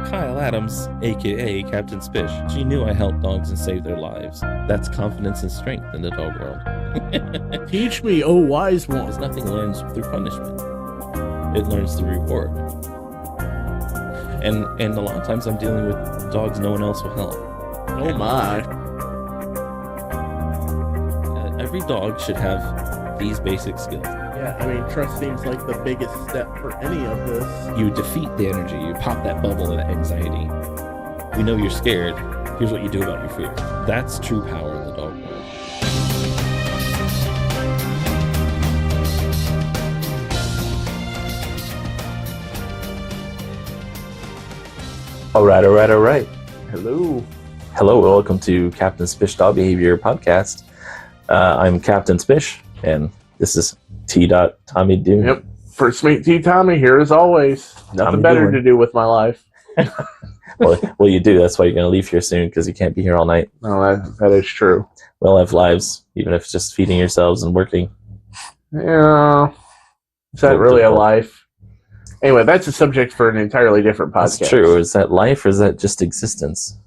Kyle Adams, aka Captain Spish. She knew I helped dogs and saved their lives. That's confidence and strength in the dog world. Teach me, oh wise one. Because nothing learns through punishment. It learns through reward. And a lot of times I'm dealing with dogs no one else will help. Oh my. Every dog should have these basic skills. Yeah, I mean, trust seems like the biggest step for any of this. You defeat the energy, you pop that bubble of anxiety. We know you're scared. Here's what you do about your fear. That's true power in the dog world. All right. Hello, welcome to Captain Spish Dog Behavior Podcast. I'm Captain Spish, and this is T. Tommy Doom. Yep, First Mate T. Tommy here as always. Nothing better to do with my life. well, you do. That's why you're going to leave here soon, because you can't be here all night. No, that is true. We all have lives, even if it's just feeding yourselves and working. Yeah. Is that really a life? Anyway, that's a subject for an entirely different podcast. That's true. Is that life or is that just existence?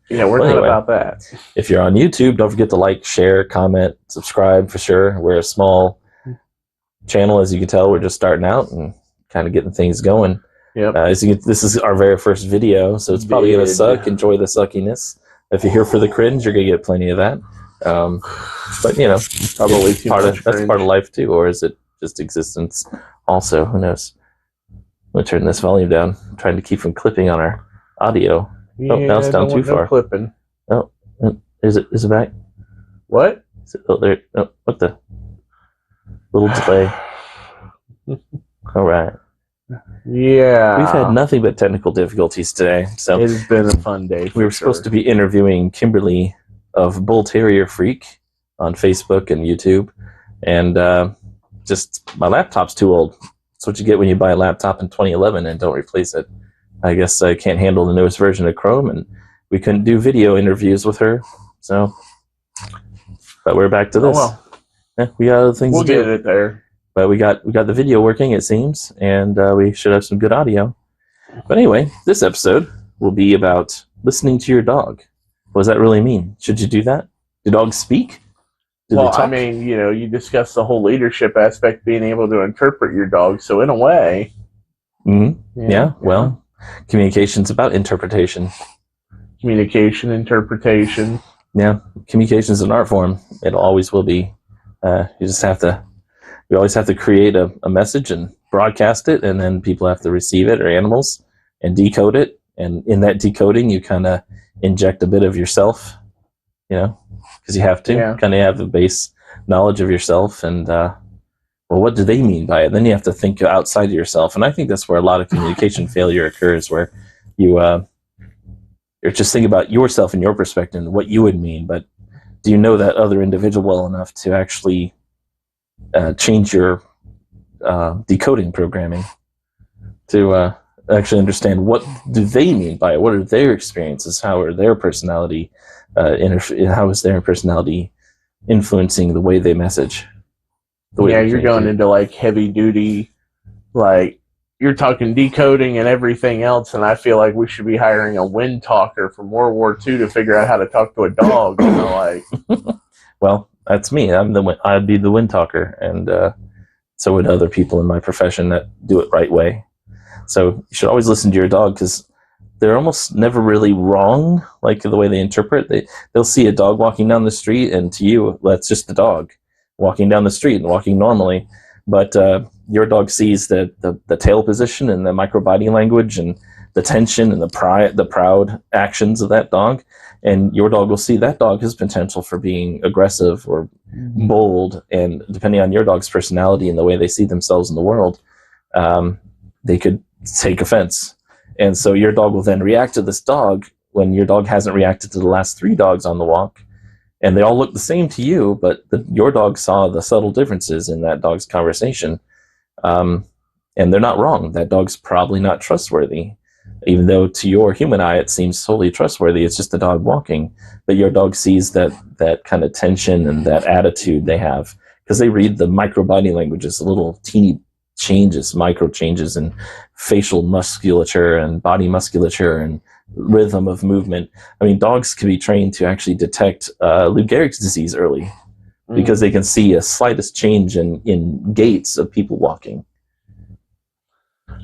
Yeah, we're not about that. If you're on YouTube, don't forget to like, share, comment, subscribe for sure. We're a small channel, as you can tell. We're just starting out and kind of getting things going. Yep. This is our very first video, so it's probably going to suck. Enjoy the suckiness. If you're here for the cringe, you're going to get plenty of that. But, you know, probably that's part of life too, or is it just existence also? Who knows? I'm going to turn this volume down. I'm trying to keep from clipping on our audio. Yeah, now it's down too far. Clipping. Oh, is it back? What? There. Oh, what the? Little delay. All right. Yeah. We've had nothing but technical difficulties today. So it's been a fun day. We were supposed to be interviewing Kimberly of Bull Terrier Freak on Facebook and YouTube. And just my laptop's too old. That's what you get when you buy a laptop in 2011 and don't replace it. I guess I can't handle the newest version of Chrome, and we couldn't do video interviews with her. So, but we're back to this. Oh, well. Yeah, we got other things to do. We'll get it there. But we got the video working, it seems, and we should have some good audio. But anyway, this episode will be about listening to your dog. What does that really mean? Should you do that? Do dogs speak? I mean, you discussed the whole leadership aspect, being able to interpret your dog. So in a way, yeah. Well, communication's about interpretation. Communication, interpretation. Yeah, communication is an art form. It always will be. We always have to create a message and broadcast it, and then people have to receive it, or animals, and decode it. And in that decoding, you kind of inject a bit of yourself, because you have to kind of have a base knowledge of yourself. And, what do they mean by it? Then you have to think outside of yourself. And I think that's where a lot of communication failure occurs, where you're just thinking about yourself and your perspective and what you would mean. But do you know that other individual well enough to actually change your decoding programming to actually understand what do they mean by it? What are their experiences? How are their personality? How is their personality influencing the way they message? You're going into like heavy duty, like you're talking decoding and everything else, and I feel like we should be hiring a wind talker from World War II to figure out how to talk to a dog. Well, that's me. I'd be the wind talker, and so would other people in my profession that do it right way. So you should always listen to your dog, because they're almost never really wrong, like the way they interpret. They'll see a dog walking down the street, and to you, that's just a dog walking down the street and walking normally. But your dog sees the tail position and the micro-body language and the tension and the proud actions of that dog. And your dog will see that dog has potential for being aggressive or bold. And depending on your dog's personality and the way they see themselves in the world, they could take offense. And so your dog will then react to this dog when your dog hasn't reacted to the last 3 dogs on the walk. And they all look the same to you, but your dog saw the subtle differences in that dog's conversation. And they're not wrong. That dog's probably not trustworthy. Even though to your human eye it seems totally trustworthy, it's just a dog walking. But your dog sees that kind of tension and that attitude they have, because they read the micro body languages, the little teeny changes, micro changes in facial musculature and body musculature and rhythm of movement. I mean, dogs can be trained to actually detect Lou Gehrig's disease early because they can see a slightest change in gaits of people walking.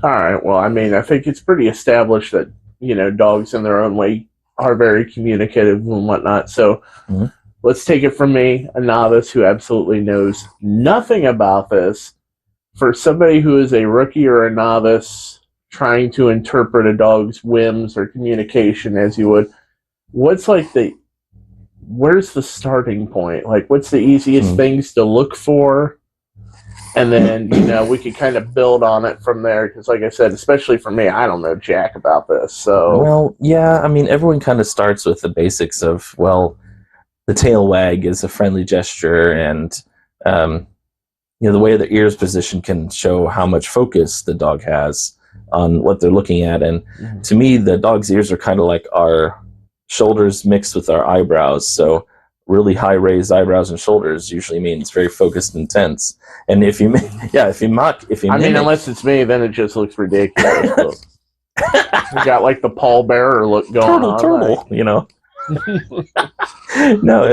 All right. Well, I mean, I think it's pretty established that, dogs in their own way are very communicative and whatnot. So let's take it from me, a novice who absolutely knows nothing about this. For somebody who is a rookie or a novice trying to interpret a dog's whims or communication as you would, where's the starting point? Like, what's the easiest things to look for? And then, we could kind of build on it from there. Because like I said, especially for me, I don't know jack about this. So, well, yeah, I mean, everyone kind of starts with the basics of, well, the tail wag is a friendly gesture, and, the way the ear's position can show how much focus the dog has on what they're looking at. And to me, the dog's ears are kind of like our shoulders mixed with our eyebrows. So really high raised eyebrows and shoulders usually means very focused and tense. And if you unless it's me, then it just looks ridiculous. You got like the pallbearer look going on. Turtle, No,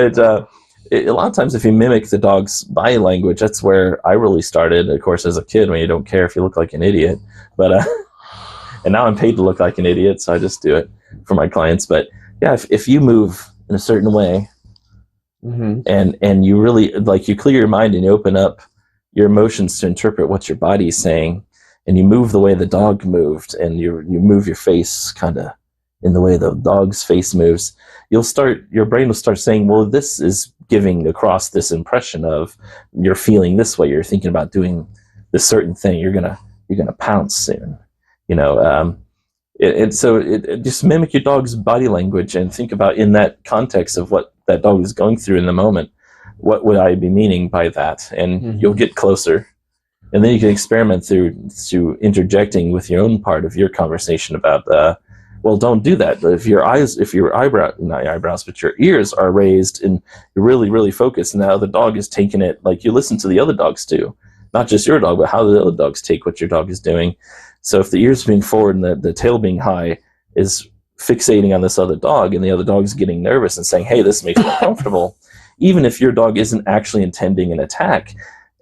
a lot of times if you mimic the dog's body language, that's where I really started. Of course, as a kid, when you don't care if you look like an idiot, but and now I'm paid to look like an idiot, so I just do it for my clients. But yeah, if you move in a certain way, and you really you clear your mind and you open up your emotions to interpret what your body is saying, and you move the way the dog moved, and you move your face kind of in the way the dog's face moves, your brain will start saying, well, this is giving across this impression of you're feeling this way, you're thinking about doing this certain thing, you're gonna pounce soon, so just mimic your dog's body language and think about, in that context of what that dog is going through in the moment, what would I be meaning by that? And you'll get closer. And then you can experiment through interjecting with your own part of your conversation about, well, don't do that. If your ears are raised and you're really, really focused, and now the dog is taking it, like you listen to the other dogs too, not just your dog, but how the other dogs take what your dog is doing. So if the ears being forward and the tail being high is fixating on this other dog, and the other dog's getting nervous and saying, hey, this makes me uncomfortable, even if your dog isn't actually intending an attack,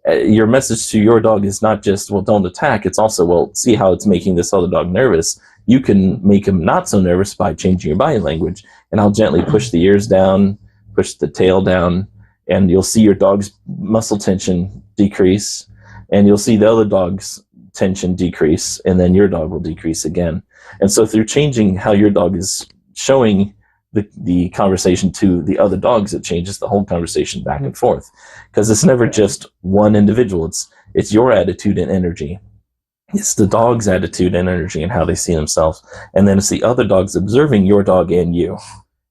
your message to your dog is not just, well, don't attack. It's also, well, see how it's making this other dog nervous. You can make him not so nervous by changing your body language, and I'll gently push the ears down, push the tail down, and you'll see your dog's muscle tension decrease, and you'll see the other dog's tension decrease, and then your dog will decrease again. And so through changing how your dog is showing the conversation to the other dogs, it changes the whole conversation back and forth, because it's never just one individual. It's your attitude and energy. It's the dog's attitude and energy and how they see themselves. And then it's the other dogs observing your dog and you,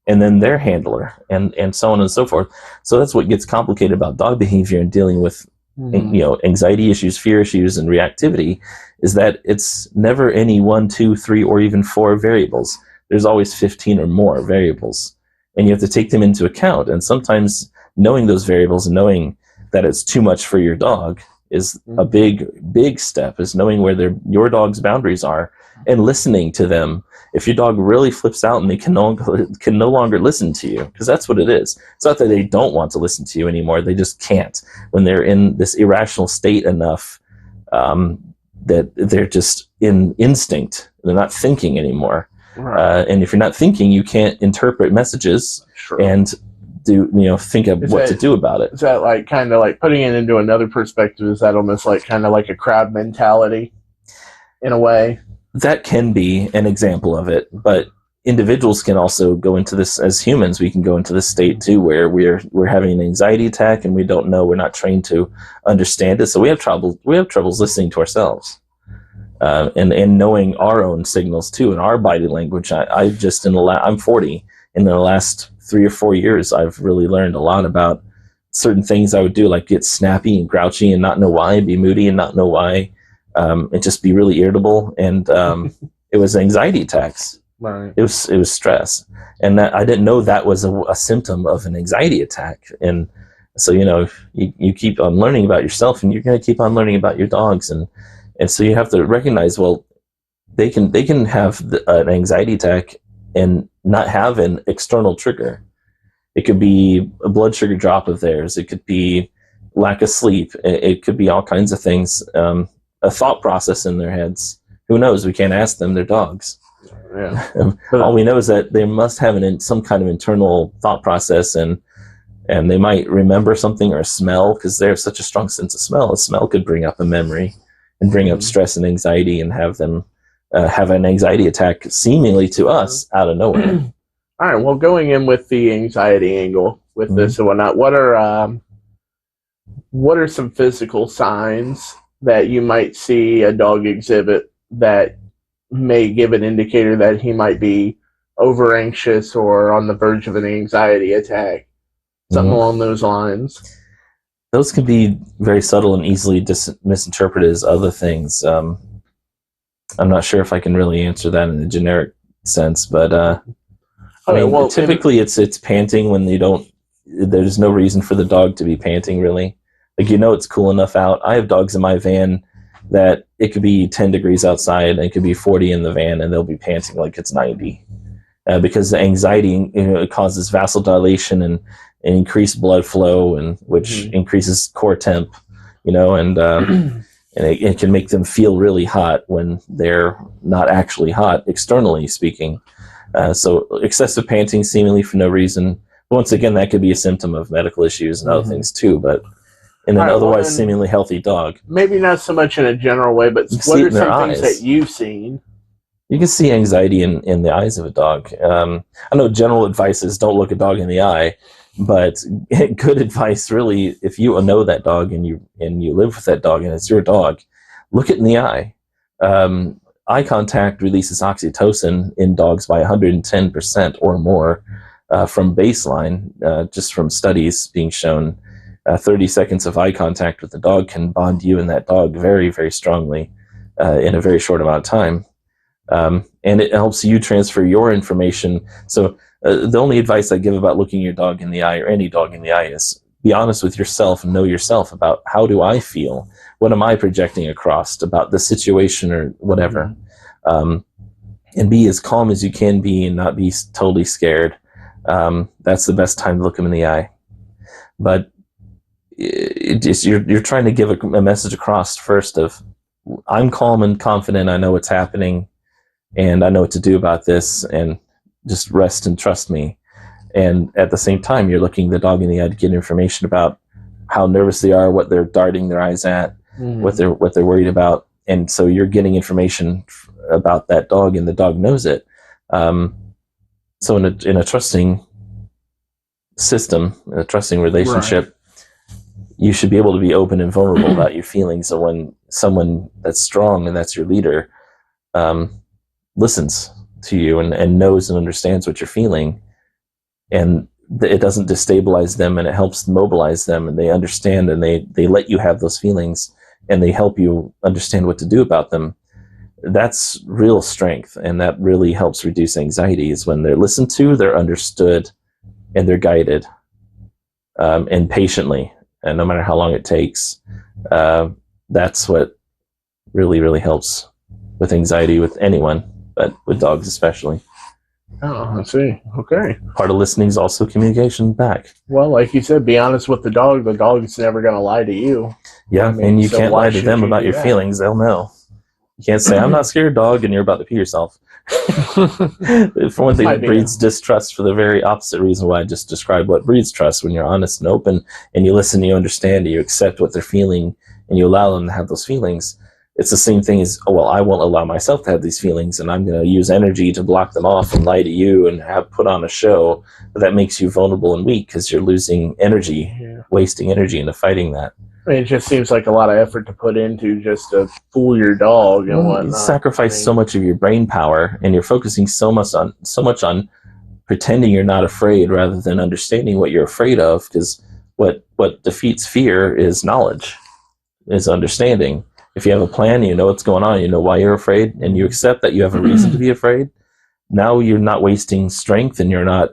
and then their handler, and so on and so forth. So that's what gets complicated about dog behavior and dealing with anxiety issues, fear issues, and reactivity, is that it's never any 1, 2, 3, or even 4 variables. There's always 15 or more variables, and you have to take them into account. And sometimes knowing those variables and knowing that it's too much for your dog is a big step, is knowing where your dog's boundaries are and listening to them. If your dog really flips out and they can no longer listen to you, because that's what it is. It's not that they don't want to listen to you anymore. They just can't. When they're in this irrational state enough that they're just in instinct, they're not thinking anymore. Right. And if you're not thinking, you can't interpret messages and think of what to do about it. Is that like kind of like putting it into another perspective? Is that almost like kind of like a crowd mentality in a way? That can be an example of it, but individuals can also go into this as humans. We can go into this state too, where we're having an anxiety attack and we don't know. We're not trained to understand it, so we have troubles listening to ourselves. And knowing our own signals too, and our body language. I'm 40. In the last 3 or 4 years, I've really learned a lot about certain things I would do, like get snappy and grouchy and not know why, be moody and not know why, and just be really irritable. And it was anxiety attacks. Right. It was stress, and that I didn't know that was a symptom of an anxiety attack. And so you keep on learning about yourself, and you're going to keep on learning about your dogs, and And so you have to recognize, well, they can have an anxiety attack and not have an external trigger. It could be a blood sugar drop of theirs. It could be lack of sleep. It could be all kinds of things. A thought process in their heads. Who knows? We can't ask them. They're dogs. Yeah. All we know is that they must have some kind of internal thought process, and they might remember something or smell, because they have such a strong sense of smell. A smell could bring up a memory and bring up stress and anxiety, and have them have an anxiety attack seemingly to us out of nowhere. All right. Well, going in with the anxiety angle with this and whatnot, what are some physical signs that you might see a dog exhibit that may give an indicator that he might be over anxious or on the verge of an anxiety attack? Something along those lines. Those can be very subtle and easily misinterpreted as other things. I'm not sure if I can really answer that in a generic sense, but typically it's panting when there's no reason for the dog to be panting, really. Like, it's cool enough out. I have dogs in my van that it could be 10 degrees outside and it could be 40 in the van, and they'll be panting like it's 90. Because the anxiety causes vasodilation and increased blood flow, and which increases core temp, and it can make them feel really hot when they're not actually hot, externally speaking. So excessive panting seemingly for no reason. Once again, that could be a symptom of medical issues and other things too, but in an otherwise seemingly healthy dog. Maybe not so much in a general way, but what are some things that you've seen? You can see anxiety in the eyes of a dog. I know general advice is don't look a dog in the eye, but good advice, really, if you know that dog and you live with that dog and it's your dog, look it in the eye. Eye contact releases oxytocin in dogs by 110% or more from baseline, just from studies being shown. 30 seconds of eye contact with the dog can bond you and that dog very, very strongly in a very short amount of time. And it helps you transfer your information. So the only advice I give about looking your dog in the eye, or any dog in the eye, is be honest with yourself and know yourself about, how do I feel? What am I projecting across about the situation or whatever? And be as calm as you can be and not be totally scared. That's the best time to look them in the eye. But you're trying to give a message across first of, I'm calm and confident, I know what's happening, and I know what to do about this, and just rest and trust me. And at the same time, you're looking the dog in the eye to get information about how nervous they are, what they're darting their eyes at, what they're worried about. And so you're getting information about that dog, and the dog knows it. So in a trusting system, a trusting relationship, you should be able to be open and vulnerable about your feelings. So when someone that's strong and that's your leader listens to you and knows and understands what you're feeling, and it doesn't destabilize them, and it helps mobilize them, and they understand, and they let you have those feelings, and they help you understand what to do about them, that's real strength. And that really helps reduce anxiety, is when they're listened to, they're understood, and they're guided, and patiently, and no matter how long it takes. That's what really, really helps with anxiety with anyone, but with dogs especially. Oh, I see. Okay. Part of listening is also communication back. Well, like you said, be honest with the dog. The dog's never going to lie to you. Yeah, and you can't lie to them about your feelings. They'll know. You can't say, I'm not scared, dog, and you're about to pee yourself. For one thing, it breeds distrust for the very opposite reason why I just described what breeds trust. When you're honest and open, and you listen, you understand, and you accept what they're feeling, and you allow them to have those feelings, it's the same thing as, oh, well, I won't allow myself to have these feelings, and I'm going to use energy to block them off and lie to you and have put on a show that makes you vulnerable and weak, because you're losing energy, wasting energy into fighting that. I mean, it just seems like a lot of effort to put into just to fool your dog and whatnot. You sacrifice so much of your brain power, and you're focusing so much on pretending you're not afraid rather than understanding what you're afraid of, because what defeats fear is knowledge, is understanding. If you have a plan, you know what's going on, you know why you're afraid, and you accept that you have a reason to be afraid, now you're not wasting strength, and you're not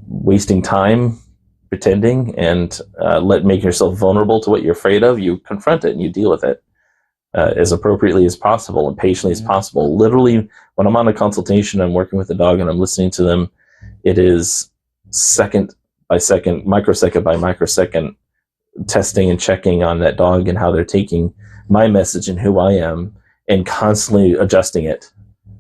wasting time pretending and make yourself vulnerable to what you're afraid of. You confront it and you deal with it. as appropriately as possible and patiently as possible. Literally, when I'm on a consultation, I'm working with a dog and I'm listening to them, it is second by second, microsecond by microsecond, testing and checking on that dog and how they're taking my message and who I am, and constantly adjusting it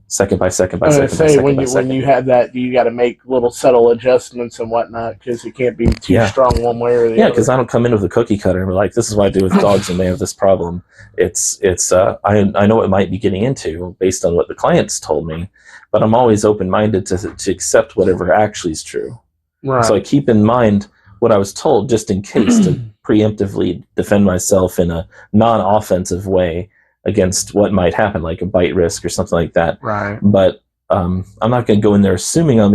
second by second by second by second by second. When you have that, you got to make little subtle adjustments and whatnot because it can't be too strong one way or the other. Yeah, because I don't come in with a cookie cutter and be like, this is what I do with dogs and they have this problem. I know what might be getting into based on what the clients told me, but I'm always open-minded to accept whatever actually is true. Right. So I keep in mind what I was told just in case to preemptively defend myself in a non-offensive way against what might happen, like a bite risk or something like that. Right. But I'm not going to go in there assuming I'm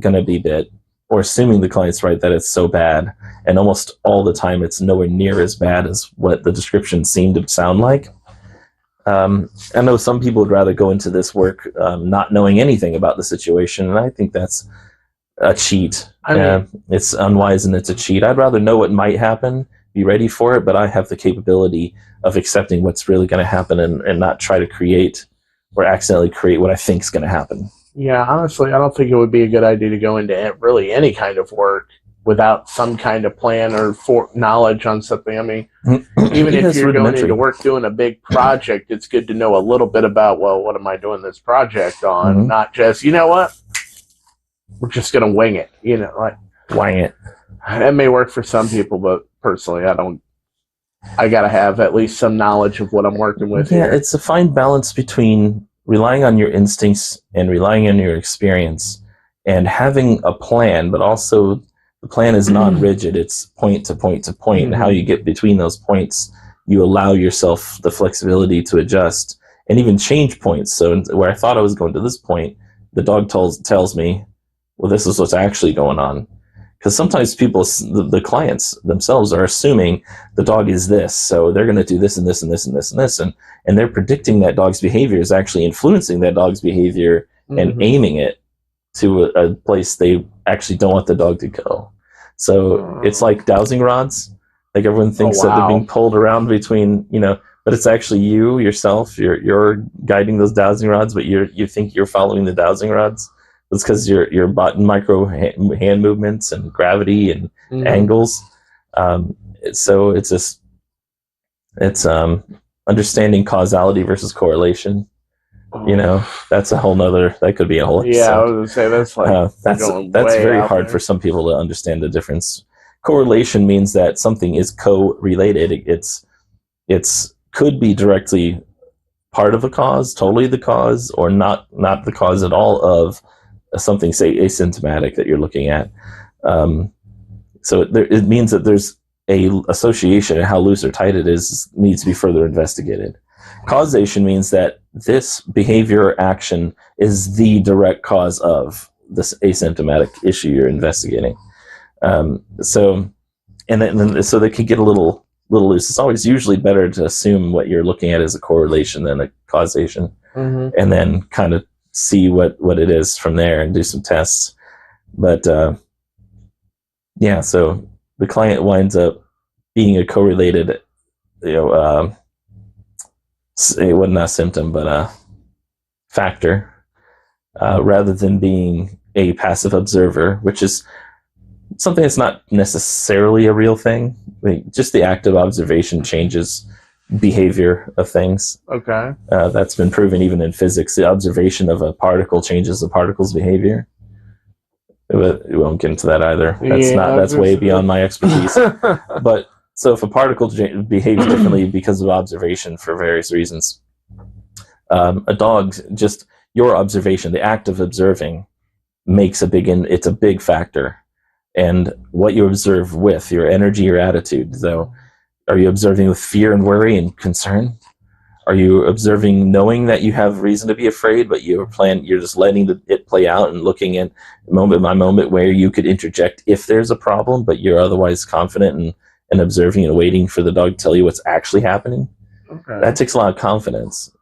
gonna be bit, or assuming the client's right that it's so bad. And almost all the time, it's nowhere near as bad as what the description seemed to sound like. I know some people would rather go into this work not knowing anything about the situation, and I think that's a cheat. It's unwise and it's a cheat. I'd rather know what might happen, be ready for it, but I have the capability of accepting what's really going to happen and not try to create or accidentally create what I think is going to happen. Yeah, honestly, I don't think it would be a good idea to go into really any kind of work without some kind of plan or knowledge on something. I mean, even if you're going into work doing a big project, it's good to know a little bit about, well, what am I doing this project on? Not just, you know what? We're just going to wing it, like wing it. That may work for some people, but personally, I got to have at least some knowledge of what I'm working with. Yeah, it's a fine balance between relying on your instincts and relying on your experience and having a plan, but also the plan is non-rigid. It's point to point to point. And how you get between those points, you allow yourself the flexibility to adjust and even change points. So where I thought I was going to this point, the dog tells me, well, this is what's actually going on. Because sometimes people, the clients themselves, are assuming the dog is this, so they're going to do this and this and this and this and this, and they're predicting that dog's behavior is actually influencing that dog's behavior and aiming it to a place they actually don't want the dog to go. So it's like dowsing rods. Like everyone thinks that they're being pulled around between, but it's actually you yourself. You're guiding those dowsing rods, but you think you're following the dowsing rods. It's because your micro hand movements and gravity and angles. So it's understanding causality versus correlation. That's a whole nother. That could be a whole. Yeah, I was gonna say that's like that's very hard for some people to understand the difference. Correlation means that something is co-related. It's could be directly part of a cause, totally the cause, or not the cause at all of something, say, asymptomatic that you're looking at. So it means that there's a association, and how loose or tight it is needs to be further investigated. Causation means that this behavior or action is the direct cause of this asymptomatic issue you're investigating. So they can get a little loose. It's always usually better to assume what you're looking at is a correlation than a causation, and then kind of see what it is from there and do some tests. But so the client winds up being a correlated, it wasn't a symptom, but a factor, rather than being a passive observer, which is something that's not necessarily a real thing. I mean, just the act of observation changes behavior of things. Okay. That's been proven even in physics. The observation of a particle changes the particle's behavior. We won't get into that either. That's way beyond my expertise. But so if a particle behaves differently because of observation for various reasons, a dog, just your observation, the act of observing, makes it's a big factor. And what you observe with, your energy, your attitude, though. Are you observing with fear and worry and concern? Are you observing knowing that you have reason to be afraid, but you're just letting it play out and looking at moment by moment where you could interject if there's a problem, but you're otherwise confident and observing and waiting for the dog to tell you what's actually happening? Okay. That takes a lot of confidence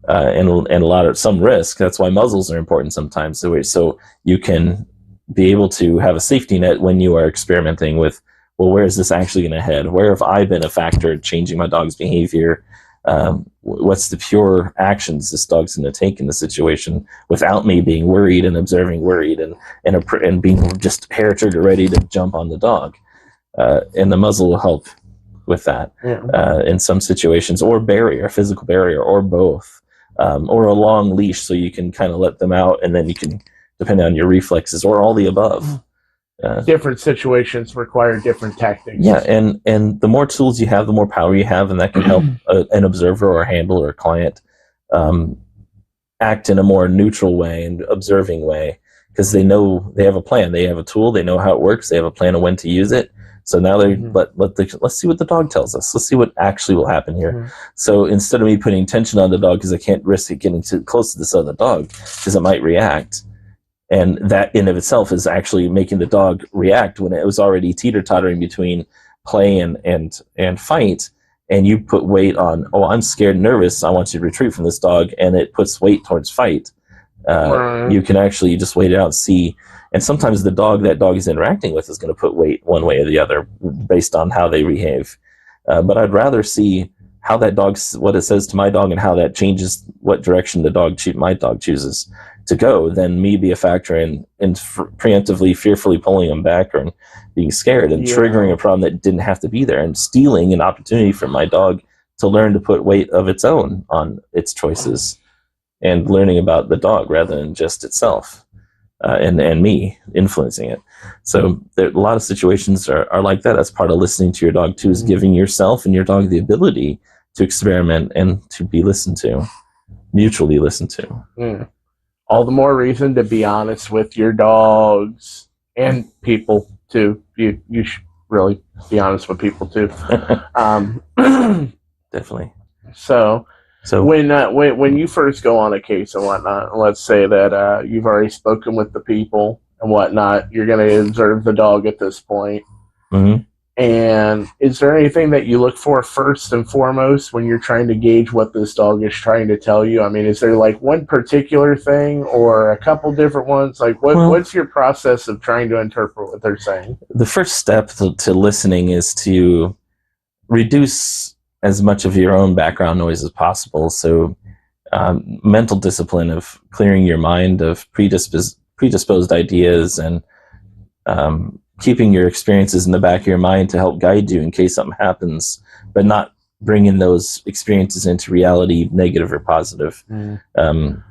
and a lot of some risk. That's why muzzles are important sometimes. So you can be able to have a safety net when you are experimenting with, well, where is this actually going to head? Where have I been a factor changing my dog's behavior? What's the pure actions this dog's going to take in the situation without me being worried and observing worried and being just hair trigger ready to jump on the dog. And the muzzle will help with that in some situations, or physical barrier, or both, or a long leash so you can kind of let them out, and then you can, depending on your reflexes, or all the above. Different situations require different tactics. Yeah, and the more tools you have, the more power you have, and that can help an observer or a handler or a client act in a more neutral way and observing way, because they know they have a plan, they have a tool, they know how it works, they have a plan of when to use it. So now let's see what the dog tells us. Let's see what actually will happen here. So instead of me putting tension on the dog because I can't risk it getting too close to this other dog because it might react, and that in of itself is actually making the dog react when it was already teeter-tottering between play and fight, and you put weight on, oh, I'm scared and nervous, I want you to retreat from this dog, and it puts weight towards fight. You can actually just wait it out and see. And sometimes the dog that dog is interacting with is going to put weight one way or the other based on how they behave. But I'd rather see how that what it says to my dog and how that changes what direction my dog chooses to go than me be a factor in preemptively, fearfully pulling them back or being scared and triggering a problem that didn't have to be there and stealing an opportunity from my dog to learn to put weight of its own on its choices and learning about the dog rather than just itself. And me influencing it. So a lot of situations are like that. That's part of listening to your dog too, is giving yourself and your dog the ability to experiment and to be listened to, mutually listened to. All the more reason to be honest with your dogs and people too. You should really be honest with people too. Definitely. So when you first go on a case and whatnot, let's say that you've already spoken with the people and whatnot, you're going to observe the dog at this point. Mm-hmm. And is there anything that you look for first and foremost when you're trying to gauge what this dog is trying to tell you? I mean, is there like one particular thing or a couple different ones? Like what's your process of trying to interpret what they're saying? The first step to listening is to reduce as much of your own background noise as possible. So mental discipline of clearing your mind of predisposed ideas and keeping your experiences in the back of your mind to help guide you in case something happens, but not bringing those experiences into reality, negative or positive.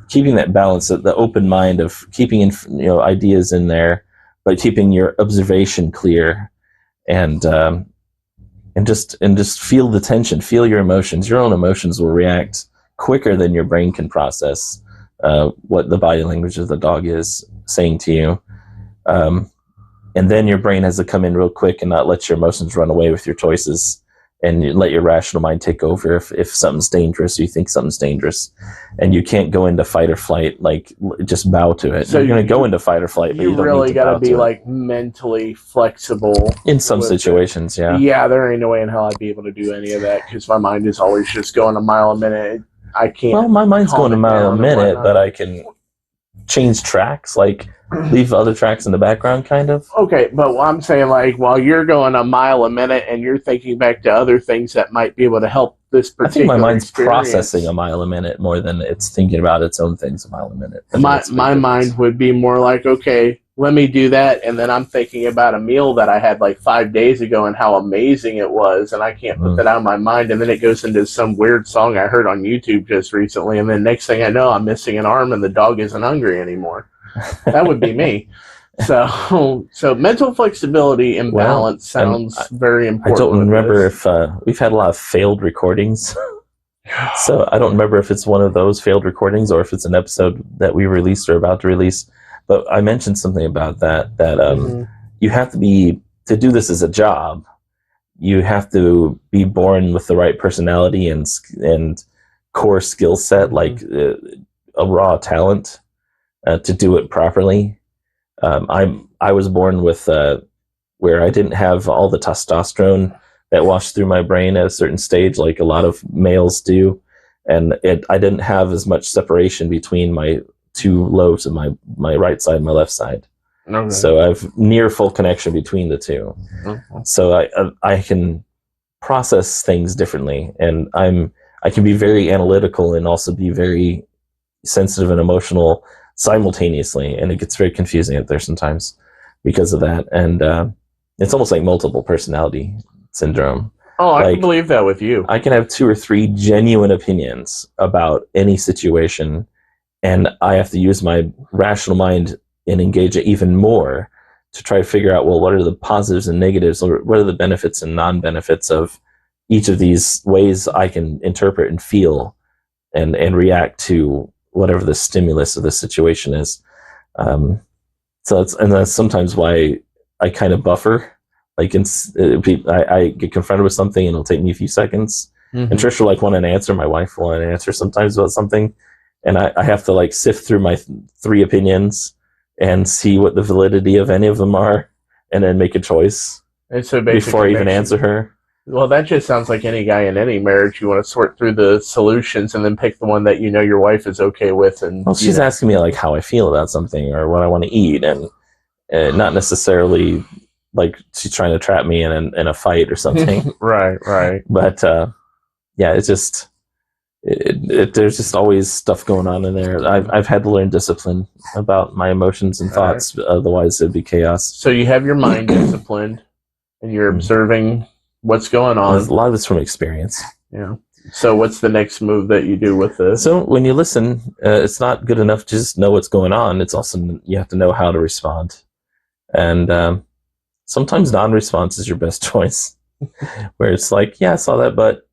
Keeping that balance, the open mind of keeping ideas in there, but keeping your observation clear and just feel the tension, feel your emotions. Your own emotions will react quicker than your brain can process what the body language of the dog is saying to you. And then your brain has to come in real quick and not let your emotions run away with your choices, and you let your rational mind take over if something's dangerous, or you think something's dangerous. And you can't go into fight or flight, like just bow to it. So you're going to go into fight or flight, but you don't really got to be like mentally flexible. In some situations, yeah. Yeah, there ain't no way in hell I'd be able to do any of that because my mind is always just going a mile a minute. I can't. Well, my mind's going a mile a minute, but I can change tracks, like leave other tracks in the background, kind of. Okay, but I'm saying, like, while you're going a mile a minute and you're thinking back to other things that might be able to help this particular I think my mind's experience. Processing a mile a minute more than it's thinking about its own things a mile a minute. My mind would be more like, okay, let me do that, and then I'm thinking about a meal that I had like 5 days ago and how amazing it was, and I can't put that out of my mind, and then it goes into some weird song I heard on YouTube just recently, and then next thing I know, I'm missing an arm and the dog isn't hungry anymore. That would be me. So mental flexibility and balance sounds very important. I don't remember if we've had a lot of failed recordings. So I don't remember if it's one of those failed recordings or if it's an episode that we released or about to release. But I mentioned something about that you have to do this as a job, you have to be born with the right personality and core skill set, like a raw talent to do it properly. I was born with where I didn't have all the testosterone that washed through my brain at a certain stage, like a lot of males do, and I didn't have as much separation between my two lobes of my right side and my left side. Okay. So I've near full connection between the two. Okay. So I can process things differently, and I can be very analytical and also be very sensitive and emotional simultaneously, and it gets very confusing out there sometimes because of that. And it's almost like multiple personality syndrome. Oh, I can believe that with you. I can have 2 or 3 genuine opinions about any situation, and I have to use my rational mind and engage it even more to try to figure out, well, what are the positives and negatives, or what are the benefits and non-benefits of each of these ways I can interpret and feel and react to whatever the stimulus of the situation is. So that's sometimes why I kind of buffer. Like I get confronted with something and it'll take me a few seconds. Mm-hmm. And Trish will want an answer. My wife will want an answer sometimes about something. And I have to sift through my 3 opinions and see what the validity of any of them are, and then make a choice. And so before I even answer her. Well, that just sounds like any guy in any marriage. You want to sort through the solutions and then pick the one that your wife is okay with. And she's asking me how I feel about something or what I want to eat, and not necessarily she's trying to trap me in a fight or something. Right. But yeah, it's just there's just always stuff going on in there. I've had to learn discipline about my emotions and thoughts. Right. Otherwise, it'd be chaos. So you have your mind disciplined, and you're observing what's going on. A lot of it's from experience. Yeah. So what's the next move that you do with this? So when you listen, it's not good enough to just know what's going on. It's also, you have to know how to respond. And sometimes non-response is your best choice, where it's yeah, I saw that, but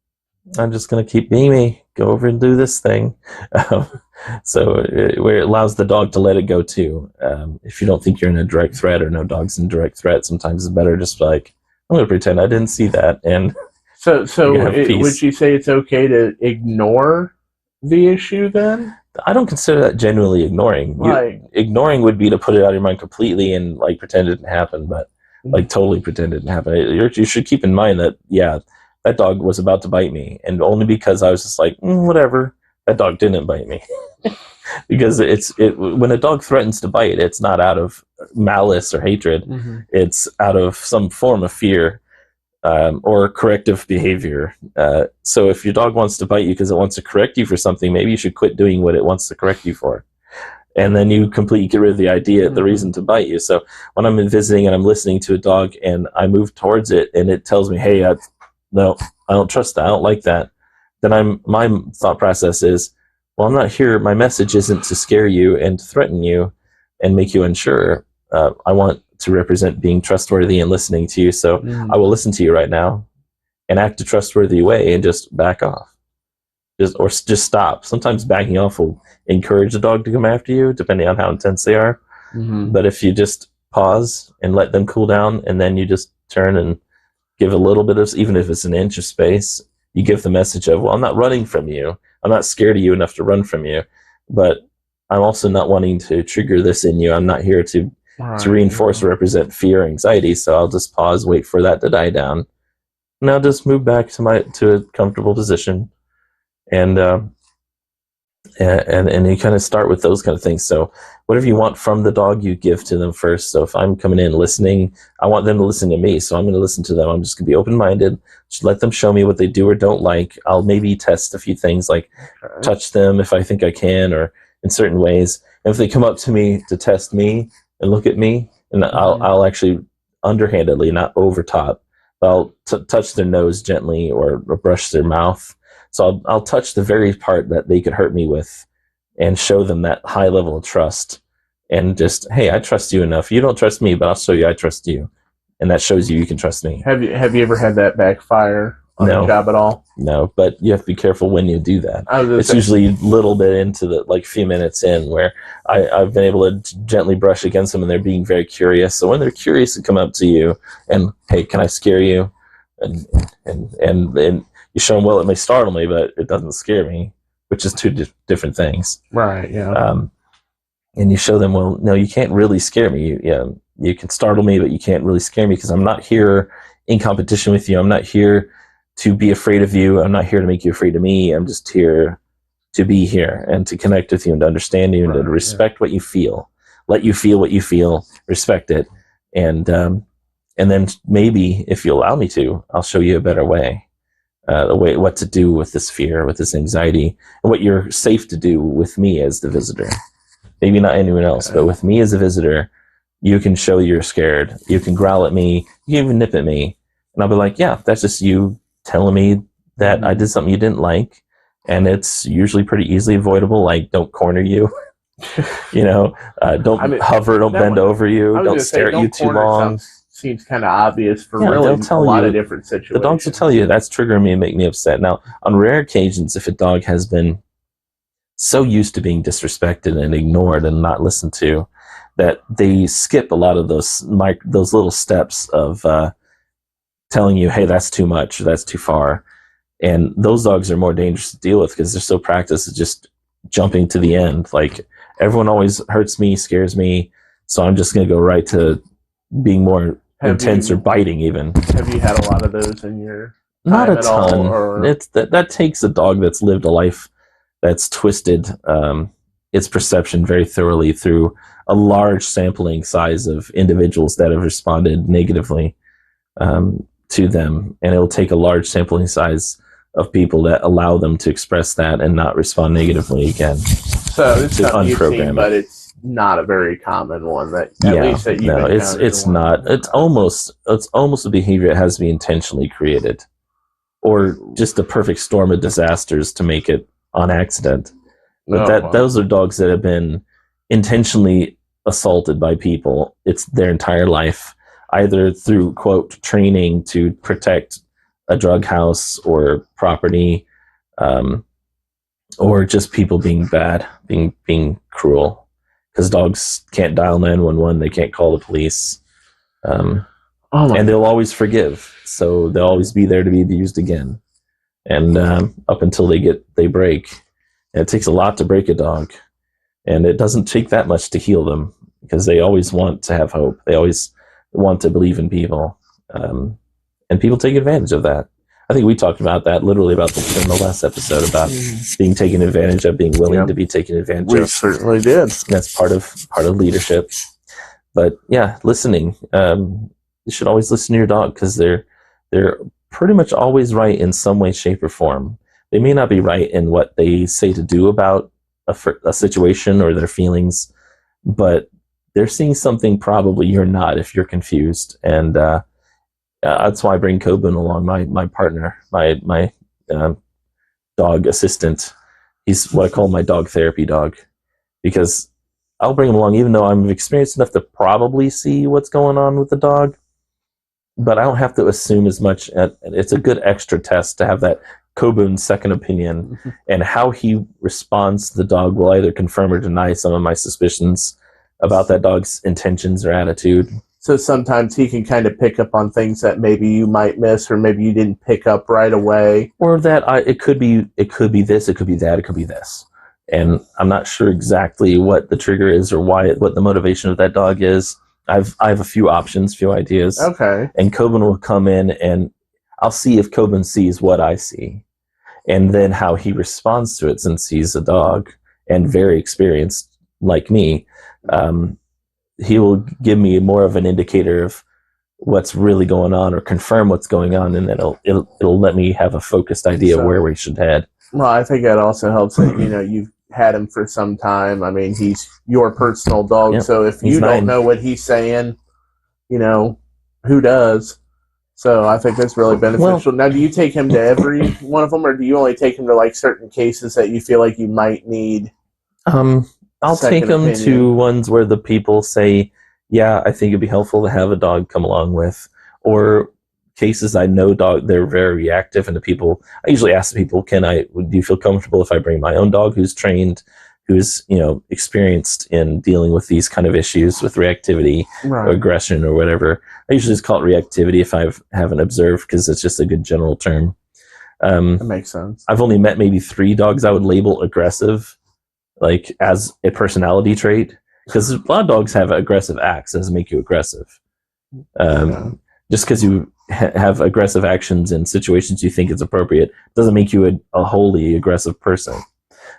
I'm just going to keep being me. Go over and do this thing. Where it allows the dog to let it go too. If you don't think you're in a direct threat, or no dog's in direct threat, sometimes it's better just I'm going to pretend I didn't see that. And so would you say it's okay to ignore the issue then? I don't consider that genuinely ignoring. Ignoring would be to put it out of your mind completely and pretend it didn't happen, but totally pretend it didn't happen. You should keep in mind that, yeah, that dog was about to bite me, and only because I was just whatever, that dog didn't bite me. Because when a dog threatens to bite, it's not out of malice or hatred. Mm-hmm. It's out of some form of fear or corrective behavior. So if your dog wants to bite you because it wants to correct you for something, maybe you should quit doing what it wants to correct you for. And then you completely get rid of the idea, the reason to bite you. So when I'm visiting and I'm listening to a dog and I move towards it and it tells me, hey, no, I don't trust that, I don't like that, then my thought process is, well, I'm not here. My message isn't to scare you and to threaten you and make you unsure. I want to represent being trustworthy and listening to you. So I will listen to you right now and act a trustworthy way and just back off. Just stop. Sometimes backing off will encourage the dog to come after you, depending on how intense they are. Mm-hmm. But if you just pause and let them cool down, and then you just turn and give a little bit of, even if it's an inch of space, you give the message of, well, I'm not running from you. I'm not scared of you enough to run from you, but I'm also not wanting to trigger this in you. I'm not here to reinforce or represent fear or anxiety. So I'll just pause, wait for that to die down. Now just move back to a comfortable position. And you kind of start with those kind of things. So whatever you want from the dog, you give to them first. So if I'm coming in listening, I want them to listen to me. So I'm going to listen to them. I'm just going to be open-minded. Just let them show me what they do or don't like. I'll maybe test a few things, touch them if I think I can, or in certain ways. And if they come up to me to test me and look at me, and I'll actually underhandedly, not over top, but I'll touch their nose gently or brush their mouth. So I'll touch the very part that they could hurt me with and show them that high level of trust, and just, hey, I trust you enough. You don't trust me, but I'll show you I trust you. And that shows you can trust me. Have you ever had that backfire on the job at all? No, but you have to be careful when you do that. It's usually a little bit into the few minutes in where I've been able to gently brush against them and they're being very curious. So when they're curious to come up to you and, hey, can I scare you? And you show them, well, it may startle me, but it doesn't scare me, which is two different things. Right, yeah. And you show them, well, no, you can't really scare me. You can startle me, but you can't really scare me because I'm not here in competition with you. I'm not here to be afraid of you. I'm not here to make you afraid of me. I'm just here to be here and to connect with you and to understand you and to respect what you feel. Let you feel what you feel, respect it. And then maybe, if you allow me to, I'll show you a better way. what to do with this fear, with this anxiety, and what you're safe to do with me as the visitor. Maybe not anyone else, but with me as a visitor, you can show you're scared. You can growl at me. You can even nip at me. And I'll be like, yeah, that's just you telling me that I did something you didn't like. And it's usually pretty easily avoidable. Like, don't corner you. Don't hover, don't bend over you, don't stare at you too long. Seems kind of obvious for really a lot of different situations. The dogs will tell you that's triggering me and make me upset. Now, on rare occasions, if a dog has been so used to being disrespected and ignored and not listened to, that they skip a lot of those little steps of telling you, hey, that's too much, that's too far. And those dogs are more dangerous to deal with because they're so practiced at just jumping to the end. Like, everyone always hurts me, scares me, so I'm just going to go right to being more intense or biting even. Have you had a lot of those in your time? Not a ton. It's that takes a dog that's lived a life that's twisted its perception very thoroughly through a large sampling size of individuals that have responded negatively to them. And it'll take a large sampling size of people that allow them to express that and not respond negatively again. So it's something you've seen, but it's not a very common one that it's not. It's almost a behavior that has to be intentionally created, or just a perfect storm of disasters to make it on accident. But those are dogs that have been intentionally assaulted by people. It's their entire life, either through quote training to protect a drug house or property, or just people being bad, being cruel. Because dogs can't dial 911, they can't call the police, and they'll always forgive. So they'll always be there to be abused again, and up until they break. And it takes a lot to break a dog, and it doesn't take that much to heal them because they always want to have hope. They always want to believe in people, and people take advantage of that. I think we talked about that literally in the last episode about being taken advantage of, being willing to be taken advantage of. We certainly did. That's part of leadership. But yeah, listening. You should always listen to your dog because they're pretty much always right in some way, shape, or form. They may not be right in what they say to do about a situation or their feelings, but they're seeing something probably you're not if you're confused. And that's why I bring Coben along, my partner, my dog assistant. He's what I call my dog therapy dog, because I'll bring him along even though I'm experienced enough to probably see what's going on with the dog, but I don't have to assume as much. It's a good extra test to have that Coben second opinion, and how he responds to the dog will either confirm or deny some of my suspicions about that dog's intentions or attitude. So sometimes he can kind of pick up on things that maybe you might miss, or maybe you didn't pick up right away. Or that it could be this, it could be that, it could be this. And I'm not sure exactly what the trigger is or what the motivation of that dog is. I have a few options, few ideas. Okay. And Coben will come in and I'll see if Coben sees what I see. And then how he responds to it, since he's a dog and very experienced like me. He will give me more of an indicator of what's really going on, or confirm what's going on, and then it'll let me have a focused idea of where we should head. Well, I think that also helps that you've had him for some time. I mean, he's your personal dog, yep. So if you don't know what he's saying, who does? So I think that's really beneficial. Now, do you take him to every one of them, or do you only take him to like certain cases that you feel like you might need? I'll take them to ones where the people say, yeah, I think it'd be helpful to have a dog come along with, or cases I know they're very reactive, and I usually ask the people, do you feel comfortable if I bring my own dog who's trained, who's, experienced in dealing with these kind of issues with reactivity or aggression or whatever. I usually just call it reactivity if I haven't observed, because it's just a good general term. That makes sense. I've only met maybe 3 dogs I would label aggressive, like as a personality trait, because a lot of dogs have aggressive acts. Doesn't make you aggressive. Just because you have aggressive actions in situations you think it's appropriate doesn't make you a wholly aggressive person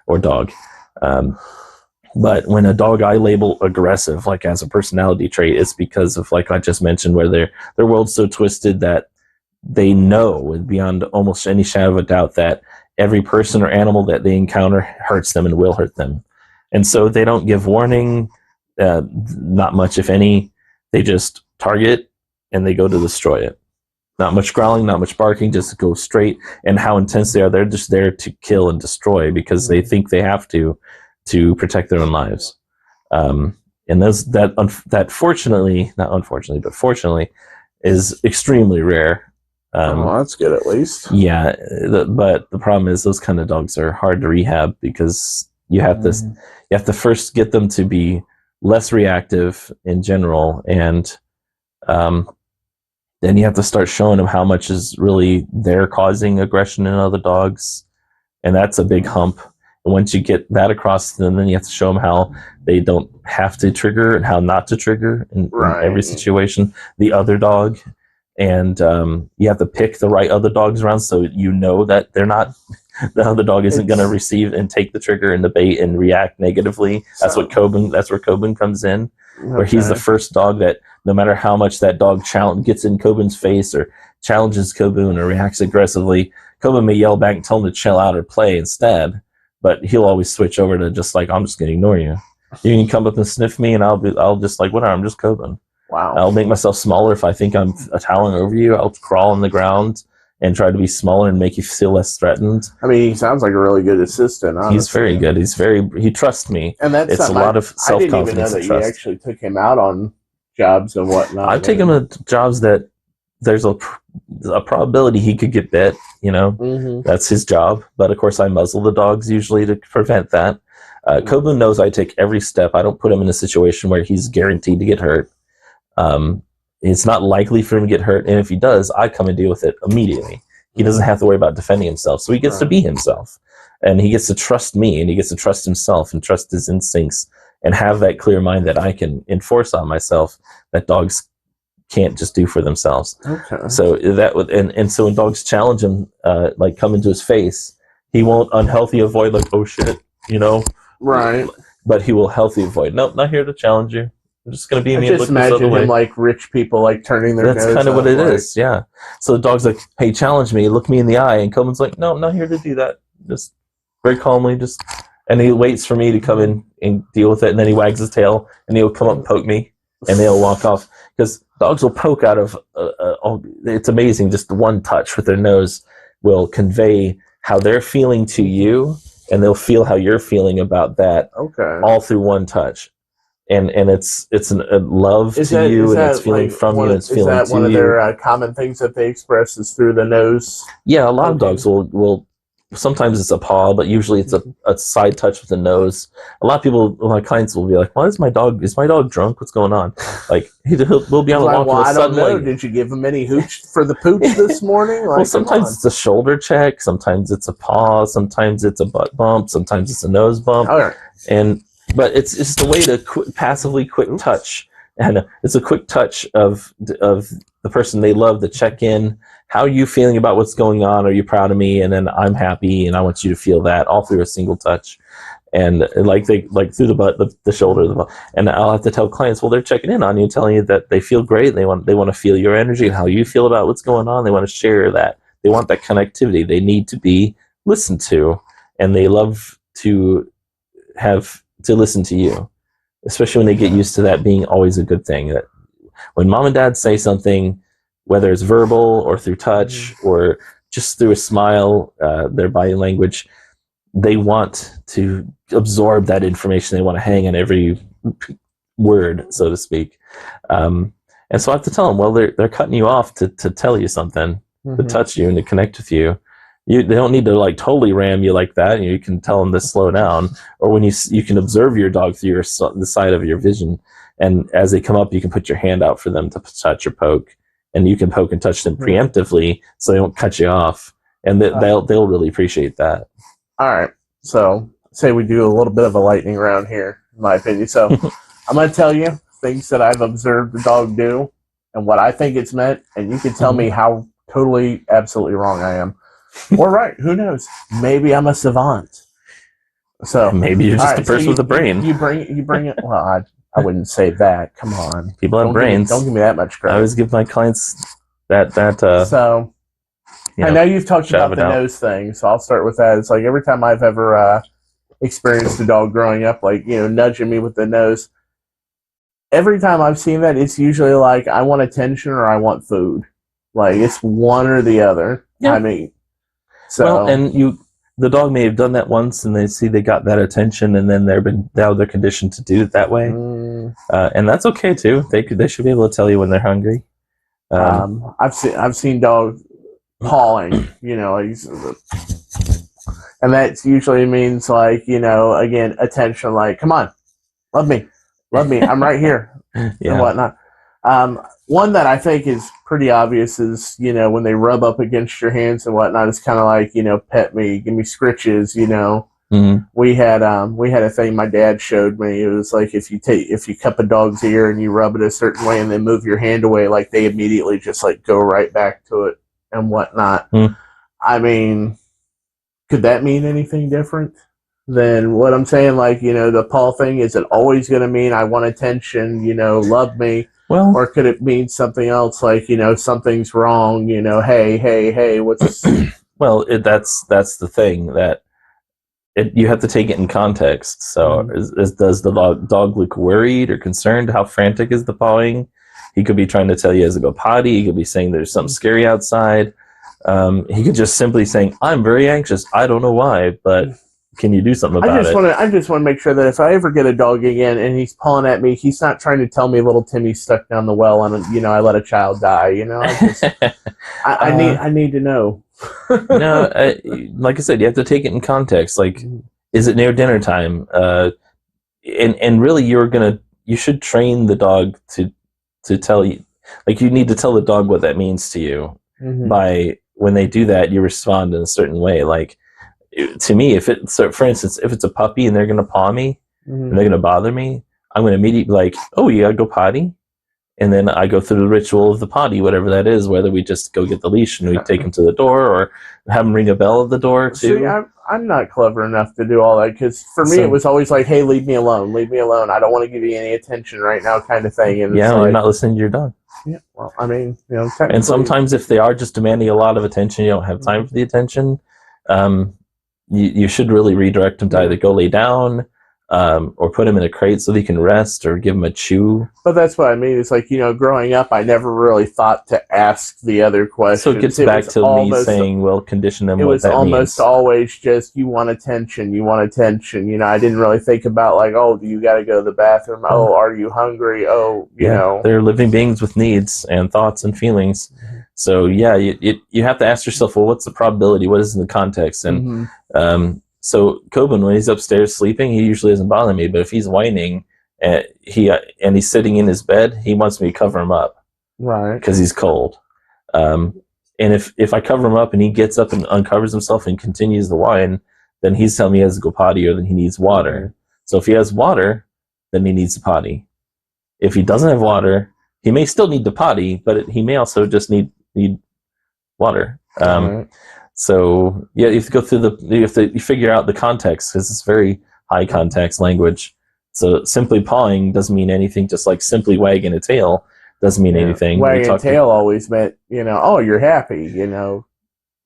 or dog. But when a dog I label aggressive, like as a personality trait, it's because of, like I just mentioned, where their world's so twisted that they know beyond almost any shadow of a doubt that every person or animal that they encounter hurts them and will hurt them. And so they don't give warning, not much, if any. They just target and they go to destroy it. Not much growling, not much barking, just go straight. And how intense they are, they're just there to kill and destroy because they think they have to protect their own lives. And that fortunately, not unfortunately, but fortunately, is extremely rare. That's good at least. Yeah, but the problem is those kind of dogs are hard to rehab because you have to first get them to be less reactive in general, and then you have to start showing them how much is really they're causing aggression in other dogs, and that's a big hump. And once you get that across to them, then you have to show them how they don't have to trigger and how not to trigger in every situation the other dog. And you have to pick the right other dogs around so you know that they're not, the other dog isn't going to receive and take the trigger and the bait and react negatively. That's where Coben comes in, where he's the first dog that no matter how much that dog gets in Coben's face or challenges Coben or reacts aggressively, Coben may yell back and tell him to chill out or play instead, but he'll always switch over to just like, I'm just going to ignore you. You can come up and sniff me and I'll just like, whatever, I'm just Coben. Wow. I'll make myself smaller if I think I'm towering over you. I'll crawl on the ground and try to be smaller and make you feel less threatened. I mean, he sounds like a really good assistant, honestly. He's very good. He trusts me. And it's a lot of self-confidence. I didn't even know that you actually took him out on jobs and whatnot. I've taken him to jobs that there's a probability he could get bit, That's his job. But of course I muzzle the dogs usually to prevent that. Coben knows I take every step. I don't put him in a situation where he's guaranteed to get hurt. It's not likely for him to get hurt, and if he does, I come and deal with it immediately. He doesn't have to worry about defending himself, so he gets to be himself, and he gets to trust me, and he gets to trust himself and trust his instincts, and have that clear mind that I can enforce on myself that dogs can't just do for themselves. Okay. So and so when dogs challenge him, like come into his face, he won't unhealthy avoid like, oh shit, Right. But he will healthy avoid. Nope, not here to challenge you. I'm just going to be me. Just imagine him like rich people, like turning their nose. That's kind of what it is, yeah. So the dog's like, hey, challenge me, look me in the eye. And Coleman's like, no, I'm not here to do that. Just very calmly, and he waits for me to come in and deal with it. And then he wags his tail and he'll come up and poke me and they'll walk off. Because dogs will poke out of, it's amazing, just one touch with their nose will convey how they're feeling to you, and they'll feel how you're feeling about that all through one touch. And it's a love to you, and it's feeling from you, and it's feeling to you. Is that one of their common things that they express is through the nose? Yeah, a lot of dogs will. Sometimes it's a paw, but usually it's a side touch with the nose. A lot of people, my clients will be like, "Why is my dog drunk? What's going on?" Like we'll be on the walk, and I don't know. Did you give him any hooch for the pooch this morning? Well, sometimes it's a shoulder check, sometimes it's a paw, sometimes it's a butt bump, sometimes it's a nose bump, But it's just a way to passively quick touch, and it's a quick touch of the person they love to check in. How are you feeling about what's going on? Are you proud of me? And then I'm happy, and I want you to feel that all through a single touch, and like through the butt, the shoulder, and I'll have to tell clients, well, they're checking in on you, telling you that they feel great. They want to feel your energy and how you feel about what's going on. They want to share that. They want that connectivity. They need to be listened to, and they love to listen to you, especially when they get used to that being always a good thing. That when mom and dad say something, whether it's verbal or through touch or just through a smile, their body language, they want to absorb that information. They want to hang on every word, so to speak. And so I have to tell them, well, they're cutting you off to tell you something, to touch you and to connect with you. They don't need to like totally ram you like that. You can tell them to slow down, or when you can observe your dog through the side of your vision, and as they come up, you can put your hand out for them to touch or poke, and you can poke and touch them preemptively so they don't cut you off, and they'll really appreciate that. All right, so say we do a little bit of a lightning round here, in my opinion. So I'm going to tell you things that I've observed the dog do and what I think it's meant, and you can tell me how totally, absolutely wrong I am. Or right, who knows? Maybe I'm a savant. So maybe you're just a person with a brain. You bring it. Well, I wouldn't say that. Come on, people have brains. Don't give me that much credit. I always give my clients So I know you've talked about the nose thing, so I'll start with that. It's like every time I've ever experienced a dog growing up, like, nudging me with the nose, every time I've seen that, it's usually like, I want attention or I want food. Like, it's one or the other. Yeah. I mean, so. Well, and the dog may have done that once, and they see they got that attention, and then now they're conditioned to do it that way, and that's okay too. They should be able to tell you when they're hungry. I've seen dogs pawing, and that usually means like, again, attention, like, come on, love me, I'm right here, and whatnot. One that I think is pretty obvious is, when they rub up against your hands and whatnot, it's kind of like, pet me, give me scritches, Mm-hmm. We had a thing my dad showed me. It was like, if you cup a dog's ear and you rub it a certain way and then move your hand away, like, they immediately just like go right back to it and whatnot. I mean, could that mean anything different than what I'm saying? Like, the paw thing, is it always going to mean I want attention, love me? Well, or could it mean something else, like, something's wrong, hey, what's... Well, that's the thing, that you have to take it in context. So does the dog look worried or concerned? How frantic is the pawing? He could be trying to tell you he has to go potty. He could be saying there's something scary outside. He could just simply saying, I'm very anxious. I don't know why, but can you do something about it? I just want to make sure that if I ever get a dog again and he's pawing at me, he's not trying to tell me little Timmy's stuck down the well and, I let a child die. I need to know. No, like I said, you have to take it in context. Like, is it near dinner time? And really, you should train the dog to tell you. Like, you need to tell the dog what that means to you. By when they do that, you respond in a certain way. Like, to me, for instance, if it's a puppy and they're going to paw me and they're going to bother me, I'm going to immediately be like, oh, you got to go potty? And then I go through the ritual of the potty, whatever that is, whether we just go get the leash and we take him to the door or have him ring a bell at the door, too. See, I'm not clever enough to do all that, because for me, it was always like, hey, leave me alone. I don't want to give you any attention right now, kind of thing. And you're not listening to your dog. Yeah, well, I mean, and sometimes if they are just demanding a lot of attention, you don't have time for the attention, you should really redirect them to either go lay down, or put him in a crate so they can rest, or give him a chew. But that's what I mean. It's like, growing up, I never really thought to ask the other questions. So it gets back to me saying, well, condition them. It was almost always just, you want attention. I didn't really think about, like, oh, do you got to go to the bathroom? Oh, are you hungry? Oh, they're living beings with needs and thoughts and feelings. So you have to ask yourself, well, what's the probability? What is in the context? And so Coben, when he's upstairs sleeping, he usually doesn't bother me. But if he's whining and he's sitting in his bed, he wants me to cover him up, right? Because he's cold. And if I cover him up and he gets up and uncovers himself and continues the whine, then he's telling me he has to go potty or that he needs water. So if he has water, then he needs to potty. If he doesn't have water, he may still need to potty, but he may also just need water. So you have to go through you figure out the context, because it's very high context language. So simply pawing doesn't mean anything. Just like simply wagging a tail doesn't mean anything. Wagging a tail always meant, oh, you're happy, Yeah.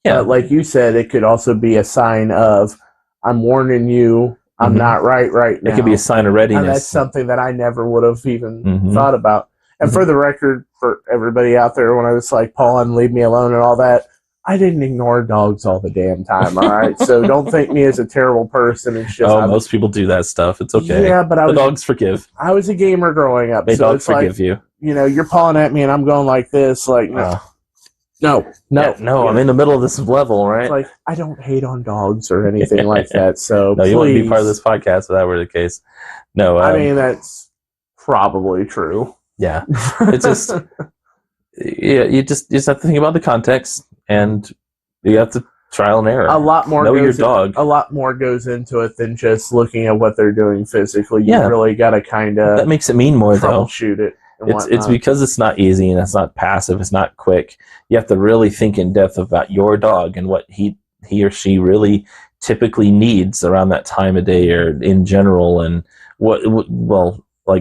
But like you said, it could also be a sign of, I'm warning you, I'm not right now. It could be a sign of readiness. And that's something that I never would have even thought about. And for the record, for everybody out there, when I was like, pawing, leave me alone and all that, I didn't ignore dogs all the damn time, all right? So don't think me as a terrible person. It's just... most people do that stuff. It's okay. Yeah, but the dogs forgive. I was a gamer growing up. Dogs forgive you. You're pawing at me and I'm going like this, like, no. I'm in the middle of this level, right? It's like, I don't hate on dogs or anything like that, so no, you wouldn't be part of this podcast if that were the case. No. I mean, that's probably true. Yeah. It's just... you just have to think about the context, and you have to trial and error. A lot more know your dog. A lot more goes into it than just looking at what they're doing physically. You really got to kind of... That makes it mean more, though. Troubleshoot it. It's because it's not easy and it's not passive. It's not quick. You have to really think in depth about your dog and what he or she really typically needs around that time of day or in general. And like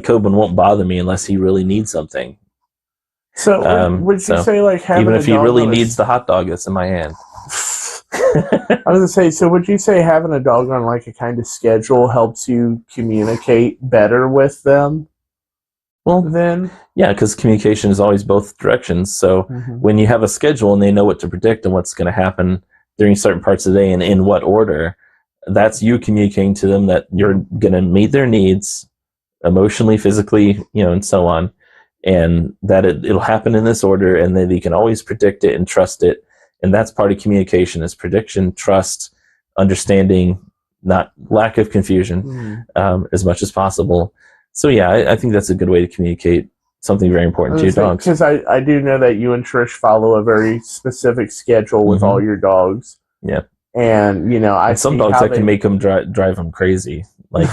Coben won't bother me unless he really needs something. So would you say like having even if he a dog really needs the hot dog that's in my hand. I was gonna say, so would you say having a dog on like a kind of schedule helps you communicate better with them? Well, then, yeah, because communication is always both directions. So when you have a schedule and they know what to predict and what's going to happen during certain parts of the day and in what order, that's you communicating to them that you're going to meet their needs emotionally, physically, and so on, and that it'll happen in this order, and then you can always predict it and trust it. And that's part of communication: is prediction, trust, understanding, not lack of confusion, as much as possible. So yeah, I think that's a good way to communicate something very important to your dogs. Because I do know that you and Trish follow a very specific schedule with all your dogs. Yeah. And some dogs that can make them drive them crazy. Like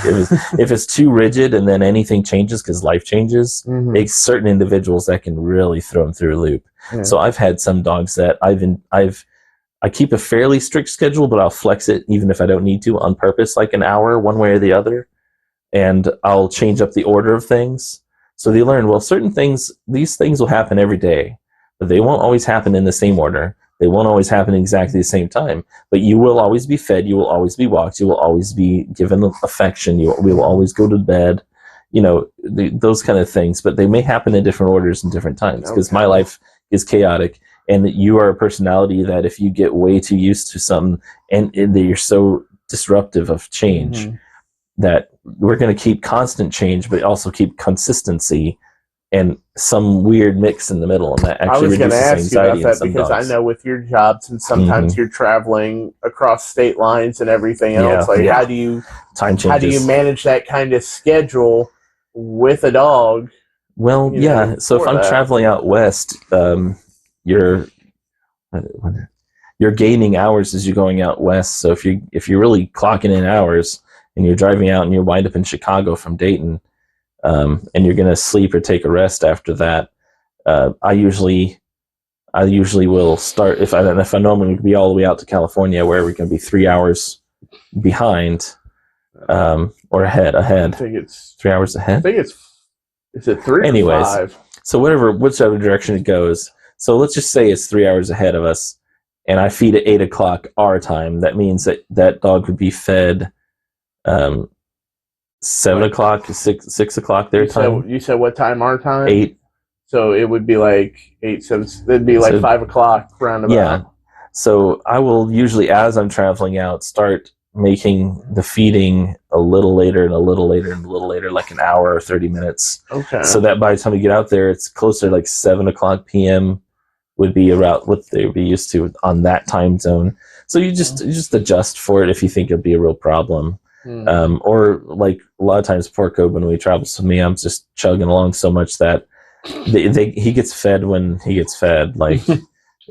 if it's too rigid and then anything changes because life changes, it's certain individuals that can really throw them through a loop. Yeah. So I've had some dogs that I keep a fairly strict schedule, but I'll flex it even if I don't need to on purpose, like an hour one way or the other, and I'll change up the order of things. So they learn, well, these things will happen every day, but they won't always happen in the same order. They won't always happen exactly the same time, but you will always be fed. You will always be walked. You will always be given affection. We will always go to bed, those kind of things, but they may happen in different orders and different times because my life is chaotic, and you are a personality that if you get way too used to something and you're so disruptive of change that we're going to keep constant change, but also keep consistency and some weird mix in the middle, and that actually reduces anxiety. I was going to ask you about that because I know with your jobs and sometimes you're traveling across state lines and everything else. How do you manage that kind of schedule with a dog? Well, so if I'm traveling out west, you're gaining hours as you're going out west. So if you're really clocking in hours and you're driving out and you wind up in Chicago from Dayton, and you're going to sleep or take a rest after that, I usually will start if I know I'm going to be all the way out to California, where we're going to be 3 hours behind, or ahead. I think it's 3 hours ahead. I think is it 3 or 5? So whichever direction it goes. So let's just say it's 3 hours ahead of us, and I feed at 8 o'clock our time. That means that dog would be fed 7 o'clock, 6 o'clock their time. You said what time our time? 8. So it would be like 8, 7. It'd be like 5 o'clock roundabout. Yeah. So I will usually, as I'm traveling out, start making the feeding a little later and a little later and a little later, like an hour or 30 minutes. Okay. So that by the time we get out there, it's closer to like 7 o'clock p.m. would be about what they would be used to on that time zone. So you just adjust for it if you think it'll be a real problem. Or like a lot of times Porco, when we travel with me, I'm just chugging along so much that he gets fed when he gets fed. Like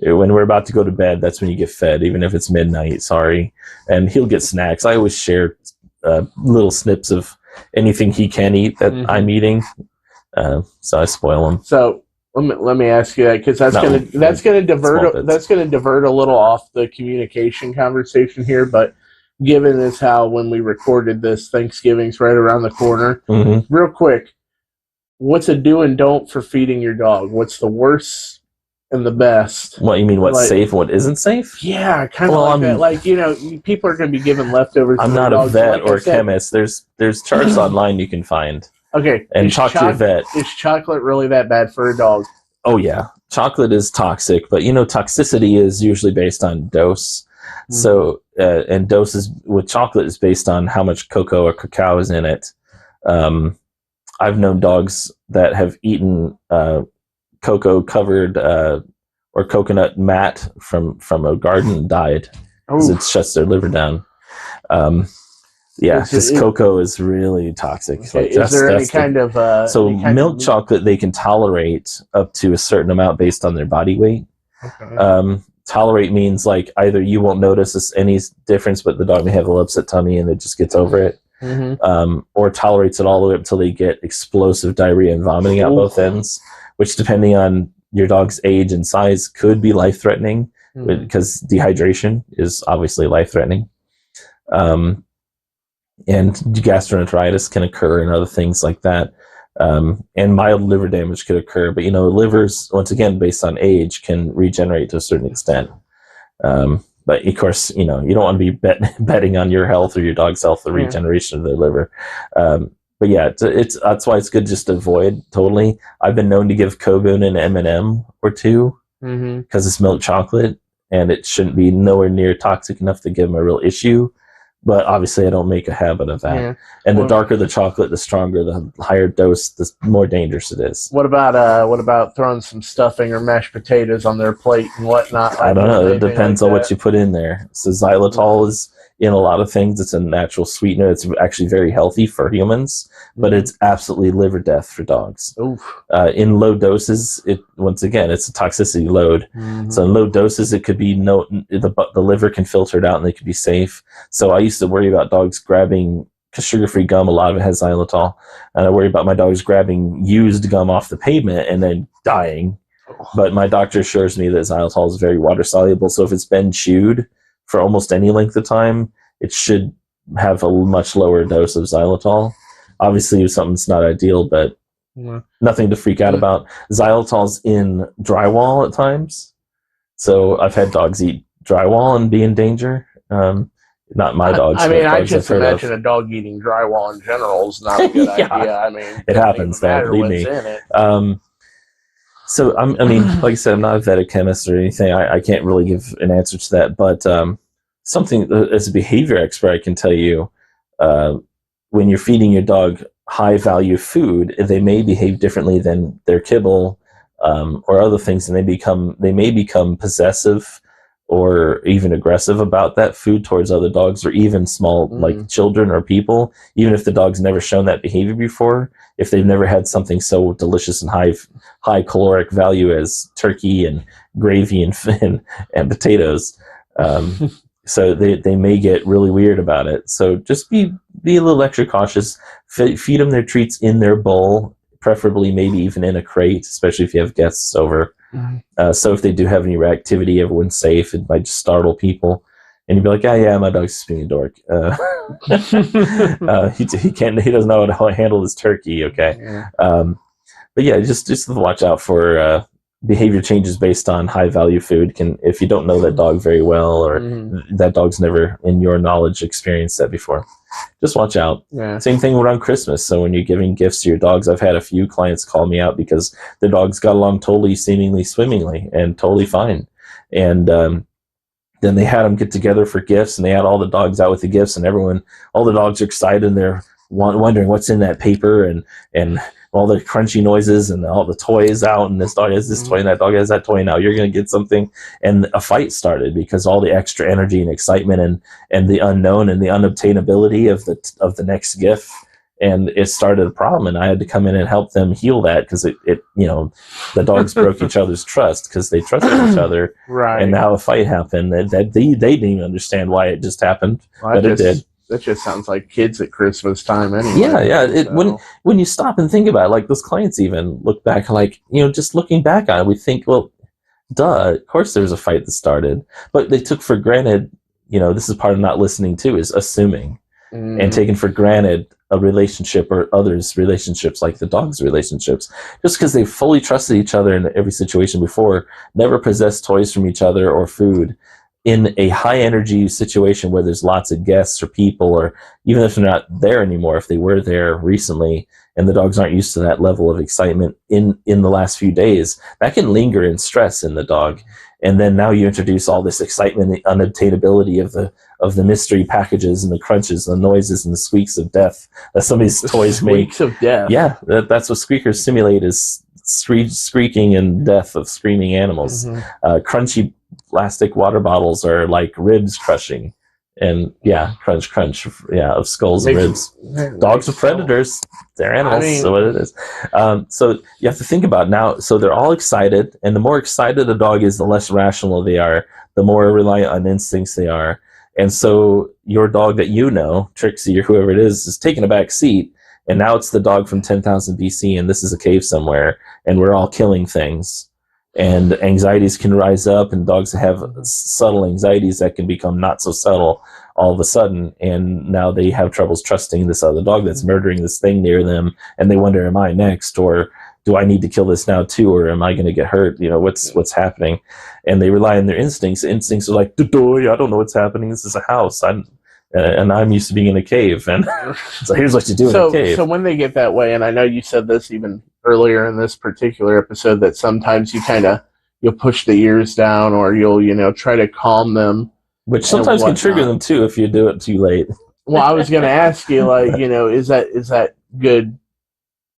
when we're about to go to bed, that's when you get fed, even if it's midnight. Sorry, and he'll get snacks. I always share little snips of anything he can eat that I'm eating, so I spoil him. So let me ask you that, because that's gonna divert a little off the communication conversation here, but. Given as how when we recorded this, Thanksgiving's right around the corner. Real quick, what's a do and don't for feeding your dog? What's the worst and the best? What you mean? What's safe and what isn't safe? Yeah, kind of like that. Like, people are going to be given leftovers. I'm not a vet or a chemist. There's charts online you can find. Okay, and talk to your vet. Is chocolate really that bad for a dog? Oh yeah, chocolate is toxic, but toxicity is usually based on dose. So, and doses with chocolate is based on how much cocoa or cacao is in it. I've known dogs that have eaten cocoa covered or coconut mat from a garden and died because it shuts their liver down. Because cocoa is really toxic. Okay, is there any kind of milk chocolate they can tolerate up to a certain amount based on their body weight. Okay. Tolerate means like either you won't notice any difference, but the dog may have a little upset tummy and it just gets over it, or tolerates it all the way up until they get explosive diarrhea and vomiting out both ends, which depending on your dog's age and size could be life-threatening because dehydration is obviously life-threatening. And gastroenteritis can occur and other things like that. And mild liver damage could occur. But, livers, once again, based on age, can regenerate to a certain extent. But of course, you don't want to be betting on your health or your dog's health, the regeneration of their liver. But yeah, it's that's why it's good just to avoid totally. I've been known to give Kogun an M&M or two because it's milk chocolate, and it shouldn't be nowhere near toxic enough to give them a real issue. But obviously, I don't make a habit of that. Yeah. And the darker the chocolate, the stronger, the higher dose, the more dangerous it is. What about throwing some stuffing or mashed potatoes on their plate and whatnot? I don't know. It depends on what you put in there. So xylitol is in a lot of things. It's a natural sweetener. It's actually very healthy for humans, but it's absolutely liver death for dogs. In low doses, once again, it's a toxicity load. So in low doses, it could be the liver can filter it out and they could be safe. So I used to worry about dogs grabbing, because sugar-free gum, a lot of it has xylitol, and I worry about my dogs grabbing used gum off the pavement and then dying. But my doctor assures me that xylitol is very water-soluble, so if it's been chewed for almost any length of time, it should have a much lower dose of xylitol. Obviously, something's not ideal, but nothing to freak out about. Xylitol's in drywall at times, so I've had dogs eat drywall and be in danger. Not my dogs. I mean, I just imagine a dog eating drywall in general is not a good idea. I mean, it happens, though. Believe me. So, like I said, I'm not a vet chemist or anything. I can't really give an answer to that. But something as a behavior expert, I can tell you, when you're feeding your dog high-value food, they may behave differently than their kibble or other things, and they may become possessive or even aggressive about that food towards other dogs, or even small, like children or people, even if the dog's never shown that behavior before, if they've never had something so delicious and high caloric value as turkey and gravy and potatoes. So they may get really weird about it. So just be a little extra cautious. Feed them their treats in their bowl, preferably maybe even in a crate, especially if you have guests over. So if they do have any reactivity, everyone's safe. It might just startle people, and you'd be like, yeah, my dog's just being a dork. He doesn't know how to handle his turkey. Okay, but yeah, just watch out for behavior changes based on high value food. If you don't know that dog very well, or that dog's never in your knowledge experienced that before, just watch out. Same thing around Christmas. So when you're giving gifts to your dogs, I've had a few clients call me out because their dogs got along seemingly swimmingly and totally fine, and then they had them get together for gifts, and they had all the dogs out with the gifts, and all the dogs are excited, and they're wondering what's in that paper, and all the crunchy noises and all the toys out, and this dog has this toy and that dog has that toy. Now you're going to get something, and a fight started because all the extra energy and excitement and the unknown and the unobtainability of the next gift, and it started a problem. And I had to come in and help them heal that, because the dogs broke each other's trust because they trusted each other, right? And now a fight happened that they didn't even understand why it just happened, but it did. That just sounds like kids at Christmas time anyway. Yeah. When you stop and think about it, like those clients even look back, like, just looking back on it, we think, well, duh, of course there was a fight that started. But they took for granted, this is part of not listening to, is assuming and taking for granted a relationship or others' relationships, like the dogs' relationships, just because they fully trusted each other in every situation before, never possessed toys from each other or food. In a high energy situation where there's lots of guests or people, or even if they're not there anymore, if they were there recently and the dogs aren't used to that level of excitement in the last few days, that can linger in stress in the dog. And then now you introduce all this excitement, the unobtainability of the mystery packages and the crunches and the noises and the squeaks of death that some of these toys make. Squeaks of death. Yeah, that's what squeakers simulate, is squeaking and death of screaming animals. Crunchy plastic water bottles are like ribs crushing, and crunch of skulls and ribs. Dogs are predators. They're animals, so what it is. So you have to think about now, so they're all excited, and the more excited a dog is, the less rational they are, the more reliant on instincts they are. And so your dog that Trixie or whoever it is taking a back seat, and now it's the dog from 10,000 BC, and this is a cave somewhere, and we're all killing things. and anxieties can rise up, and dogs have subtle anxieties that can become not so subtle all of a sudden, and now they have troubles trusting this other dog that's murdering this thing near them, and they wonder, am I next, or do I need to kill this now too, or am I going to get hurt? What's happening? And they rely on their instincts. Instincts are like, I don't know what's happening. This is a house. I'm used to being in a cave, and so here's what you do in a cave. So when they get that way, and I know you said this even earlier in this particular episode, that sometimes you'll push the ears down, or you'll try to calm them, which sometimes can trigger them too if you do it too late. Well, I was going to ask you, is that good?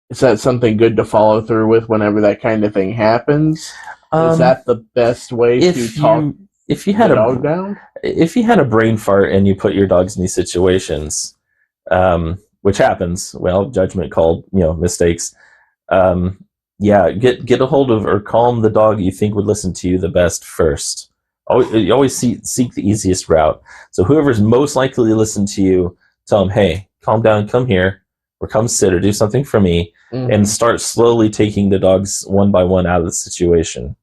Is that something good to follow through with whenever that kind of thing happens? Is that the best way to talk? If you had a dog down? If you had a brain fart and you put your dogs in these situations, which happens, judgment called, mistakes. Get a hold of or calm the dog you think would listen to you the best first. You always seek the easiest route. So whoever's most likely to listen to you, tell them, hey, calm down, come here, or come sit or do something for me, and start slowly taking the dogs one by one out of the situation.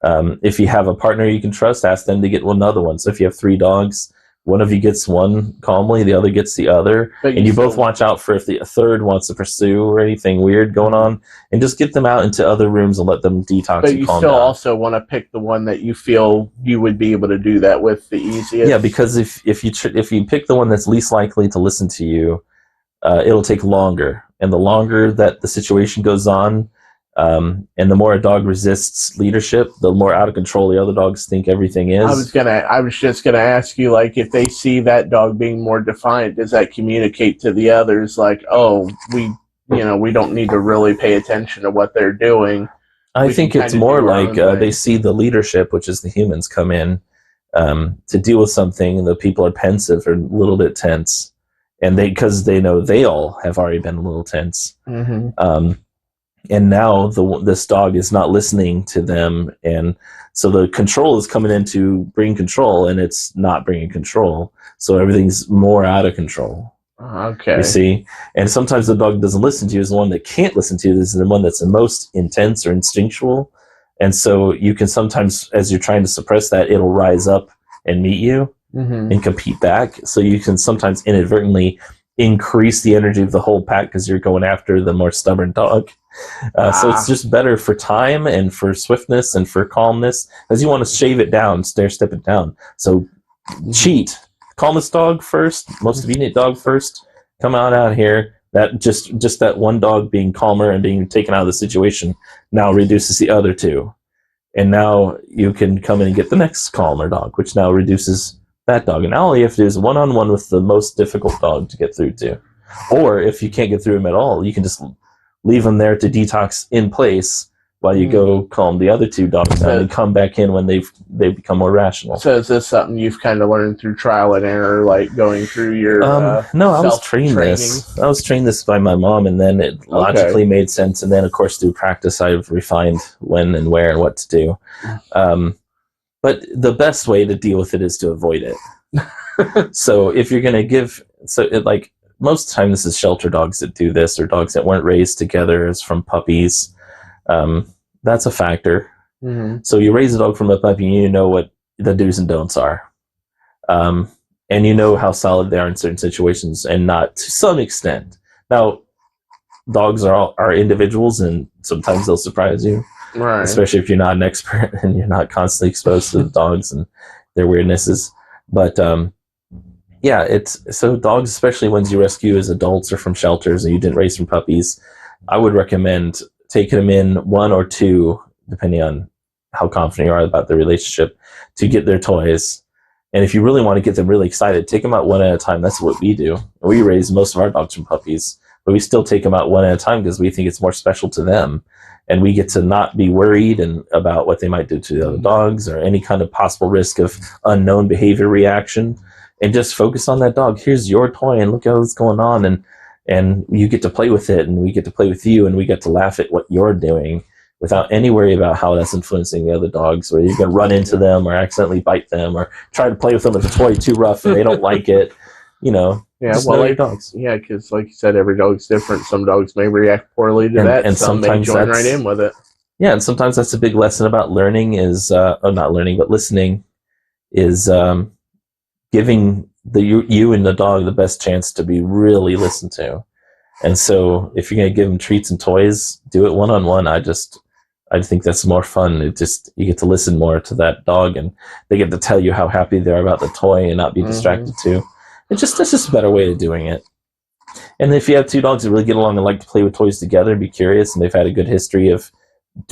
If you have a partner you can trust, ask them to get another one. So if you have 3 dogs, one of you gets one calmly, the other gets the other, and you both watch out for if the third wants to pursue or anything weird going on, and just get them out into other rooms and let them detox. But you still also want to pick the one that you feel you would be able to do that with the easiest. Yeah, because if you pick the one that's least likely to listen to you, it'll take longer, and the longer that the situation goes on, and the more a dog resists leadership, the more out of control the other dogs think everything is. I was just gonna ask you, if they see that dog being more defiant, does that communicate to the others, we don't need to really pay attention to what they're doing? I think it's more like they see the leadership, which is the humans, come in to deal with something, and the people are pensive or a little bit tense, and because they know they all have already been a little tense. And now this dog is not listening to them, and so the control is coming in to bring control, and it's not bringing control, so everything's more out of control. Okay. You see? And sometimes the dog doesn't listen to you is the one that can't listen to you. This is the one that's the most intense or instinctual, and so you can sometimes, as you're trying to suppress that, it'll rise up and meet you and compete back, so you can sometimes inadvertently increase the energy of the whole pack because you're going after the more stubborn dog. So it's just better for time and for swiftness and for calmness, as you want to shave it down, step it down. So cheat. Calmest dog first, most obedient dog first. Come out here. That just that one dog being calmer and being taken out of the situation now reduces the other 2. And now you can come in and get the next calmer dog, which now reduces that dog. And now all you have to do is one-on-one with the most difficult dog to get through to. Or if you can't get through him at all, you can just leave them there to detox in place while you go calm the other 2 dogs down and come back in when they become more rational. So is this something you've kind of learned through trial and error, going through your No, I was trained this. I was trained this by my mom, and then it logically made sense. And then, of course, through practice, I've refined when and where and what to do. But the best way to deal with it is to avoid it. So if you're going to give... most of the time this is shelter dogs that do this, or dogs that weren't raised together as from puppies. That's a factor. So you raise a dog from a puppy, and you know what the do's and don'ts are. And you know how solid they are in certain situations, and not to some extent. Now, dogs are individuals, and sometimes they'll surprise you. Right. Especially if you're not an expert and you're not constantly exposed to the dogs and their weirdnesses. But so dogs, especially ones you rescue as adults or from shelters and you didn't raise from puppies, I would recommend taking them in 1 or 2, depending on how confident you are about the relationship, to get their toys. And if you really want to get them really excited, take them out one at a time. That's what we do. We raise most of our dogs from puppies, but we still take them out one at a time because we think it's more special to them. And we get to not be worried about what they might do to the other dogs or any kind of possible risk of unknown behavior reaction, and just focus on that dog. Here's your toy, and look at what's going on. And you get to play with it, and we get to play with you, and we get to laugh at what you're doing without any worry about how that's influencing the other dogs, or you're going to run into them or accidentally bite them or try to play with them with a toy too rough and they don't like it. Yeah, dogs. Yeah, because like you said, every dog's different. Some dogs may react poorly to that, and some may join right in with it. Yeah, and sometimes that's a big lesson about learning is, not learning, but listening is giving you and the dog the best chance to be really listened to. And so if you're going to give them treats and toys, do it one-on-one. I think that's more fun. You get to listen more to that dog, and they get to tell you how happy they are about the toy and not be distracted too. That's just a better way of doing it. And if you have two dogs that really get along and like to play with toys together and be curious, and they've had a good history of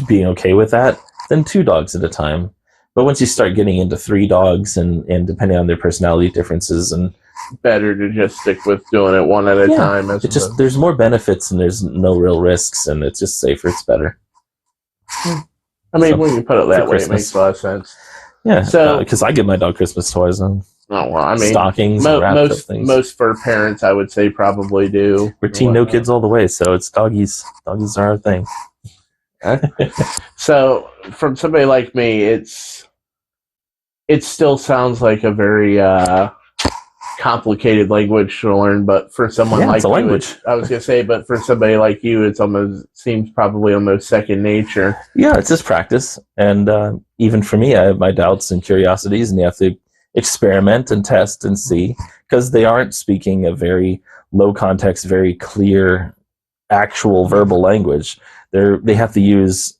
being okay with that, then 2 dogs at a time. But once you start getting into 3 dogs, and depending on their personality differences, and better to just stick with doing it one at a time. There's more benefits and there's no real risks, and it's just safer. It's better. I mean, when you put it that way, it makes a lot of sense. Yeah, so because I give my dog Christmas toys and stockings, and most fur parents, I would say, probably do. We're team no kids all the way, so it's doggies. Doggies are our thing. So, from somebody like me, it still sounds like a very complicated language to learn, but for someone like you, language. I was gonna say, but for somebody like you, it seems probably almost second nature. Yeah, it's just practice, and even for me, I have my doubts and curiosities, and you have to experiment and test and see, because they aren't speaking a very low context, very clear, actual verbal language. They have to use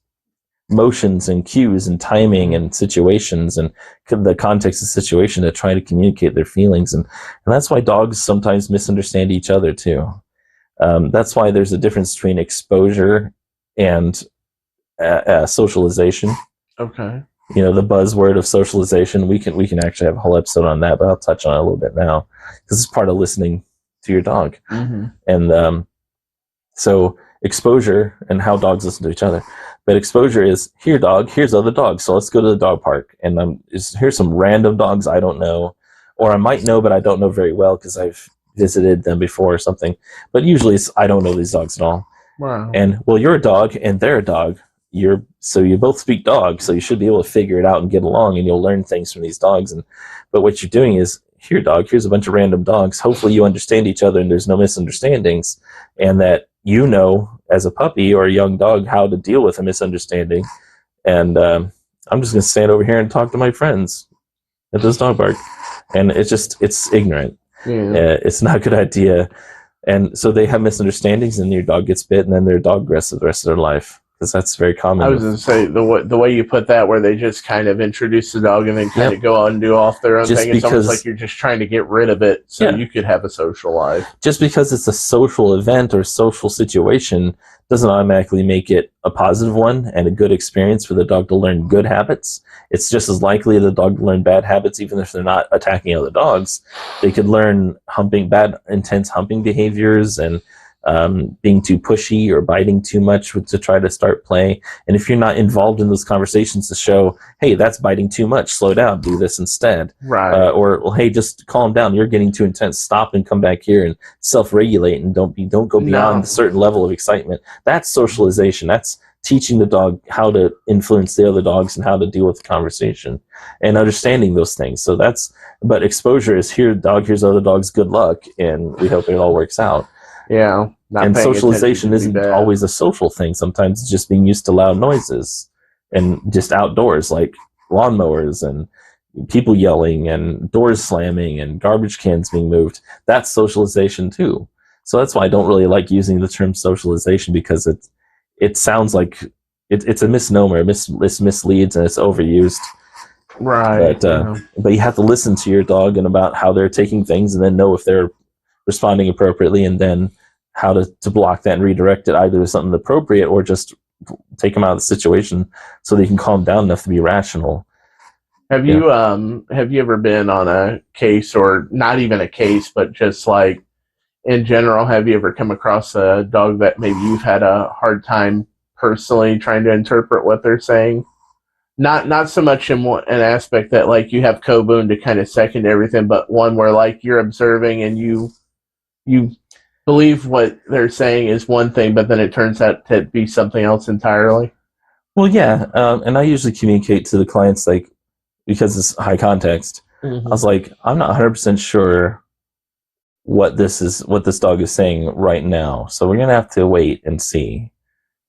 motions and cues and timing and situations and the context of the situation to try to communicate their feelings, and that's why dogs sometimes misunderstand each other too. That's why there's a difference between exposure and socialization. Okay. You know, the buzzword of socialization. We can actually have a whole episode on that, but I'll touch on it a little bit now because it's part of listening to your dog. And so exposure and how dogs listen to each other. But exposure is, here dog, here's other dogs, so let's go to the dog park, and here's some random dogs I don't know, or I might know but I don't know very well because I've visited them before or something. But usually I don't know these dogs at all. Wow. And well, you're a dog and they're a dog. So you both speak dog, so you should be able to figure it out and get along, and you'll learn things from these dogs. But what you're doing is, here dog, here's a bunch of random dogs. Hopefully you understand each other and there's no misunderstandings, and that you know as a puppy or a young dog how to deal with a misunderstanding. And I'm just going to stand over here and talk to my friends at this dog park, and it's ignorant. It's not a good idea. And so they have misunderstandings, and your dog gets bit, and then their dog rests the rest of their life, because that's very common. I was going to say, the way you put that, where they just kind of introduce the dog and then kind of go out and do off their own thing, it's almost like you're just trying to get rid of it so you could have a social life. Just because it's a social event or social situation doesn't automatically make it a positive one and a good experience for the dog to learn good habits. It's just as likely the dog to learn bad habits, even if they're not attacking other dogs. They could learn bad, intense humping behaviors, and being too pushy or biting too much to try to start play. And if you're not involved in those conversations to show, hey, that's biting too much, slow down, do this instead. Right. Or, well, hey, just calm down, you're getting too intense, stop and come back here and self-regulate, and don't go beyond a certain level of excitement. That's socialization. That's teaching the dog how to influence the other dogs and how to deal with the conversation and understanding those things. But exposure is, here dog, here's other dogs, good luck, and we hope it all works out. Yeah. And socialization isn't always a social thing. Sometimes it's just being used to loud noises and just outdoors, like lawnmowers and people yelling and doors slamming and garbage cans being moved. That's socialization too. So that's why I don't really like using the term socialization, because it sounds like it's a misnomer. It misleads and it's overused. Right. But you have to listen to your dog and about how they're taking things, and then know if they're responding appropriately, and then how to block that and redirect it either to something appropriate or just take them out of the situation so they can calm down enough to be rational. Have you ever been on a case, or not even a case, but just like in general, have you ever come across a dog that maybe you've had a hard time personally trying to interpret what they're saying? Not so much in an aspect that like you have Kobun to kind of second everything, but one where like you're observing and you believe what they're saying is one thing, but then it turns out to be something else entirely. Well, yeah, and I usually communicate to the clients, like, because it's high context. I was like, I'm not 100% sure what this dog is saying right now, so we're gonna have to wait and see.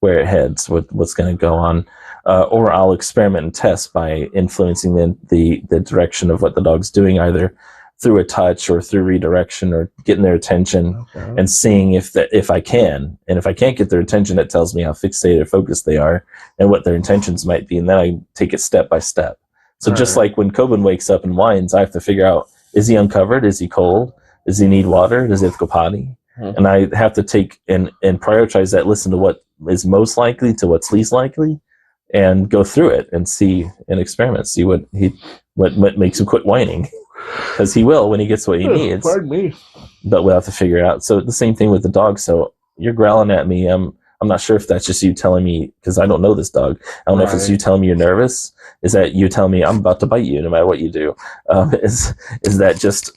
where it heads, what's going to go on. Or I'll experiment and test by influencing the direction of what the dog's doing, either through a touch or through redirection or getting their attention, and seeing if I can. And if I can't get their attention, it tells me how fixated or focused they are and what their intentions might be. And then I take it step by step. So just like when Coben wakes up and whines, I have to figure out, is he uncovered? Is he cold? Does he need water? Does he have to go potty? And I have to take and prioritize that, listen to what is most likely to what's least likely, and go through it and see and experiment, see what makes him quit whining. Because he will when he gets what he needs. Pardon me. But we'll have to figure it out. So the same thing with the dog. So you're growling at me. I'm not sure if that's just you telling me, because I don't know this dog. I don't know if it's you telling me you're nervous. Is that you telling me I'm about to bite you no matter what you do? Is that just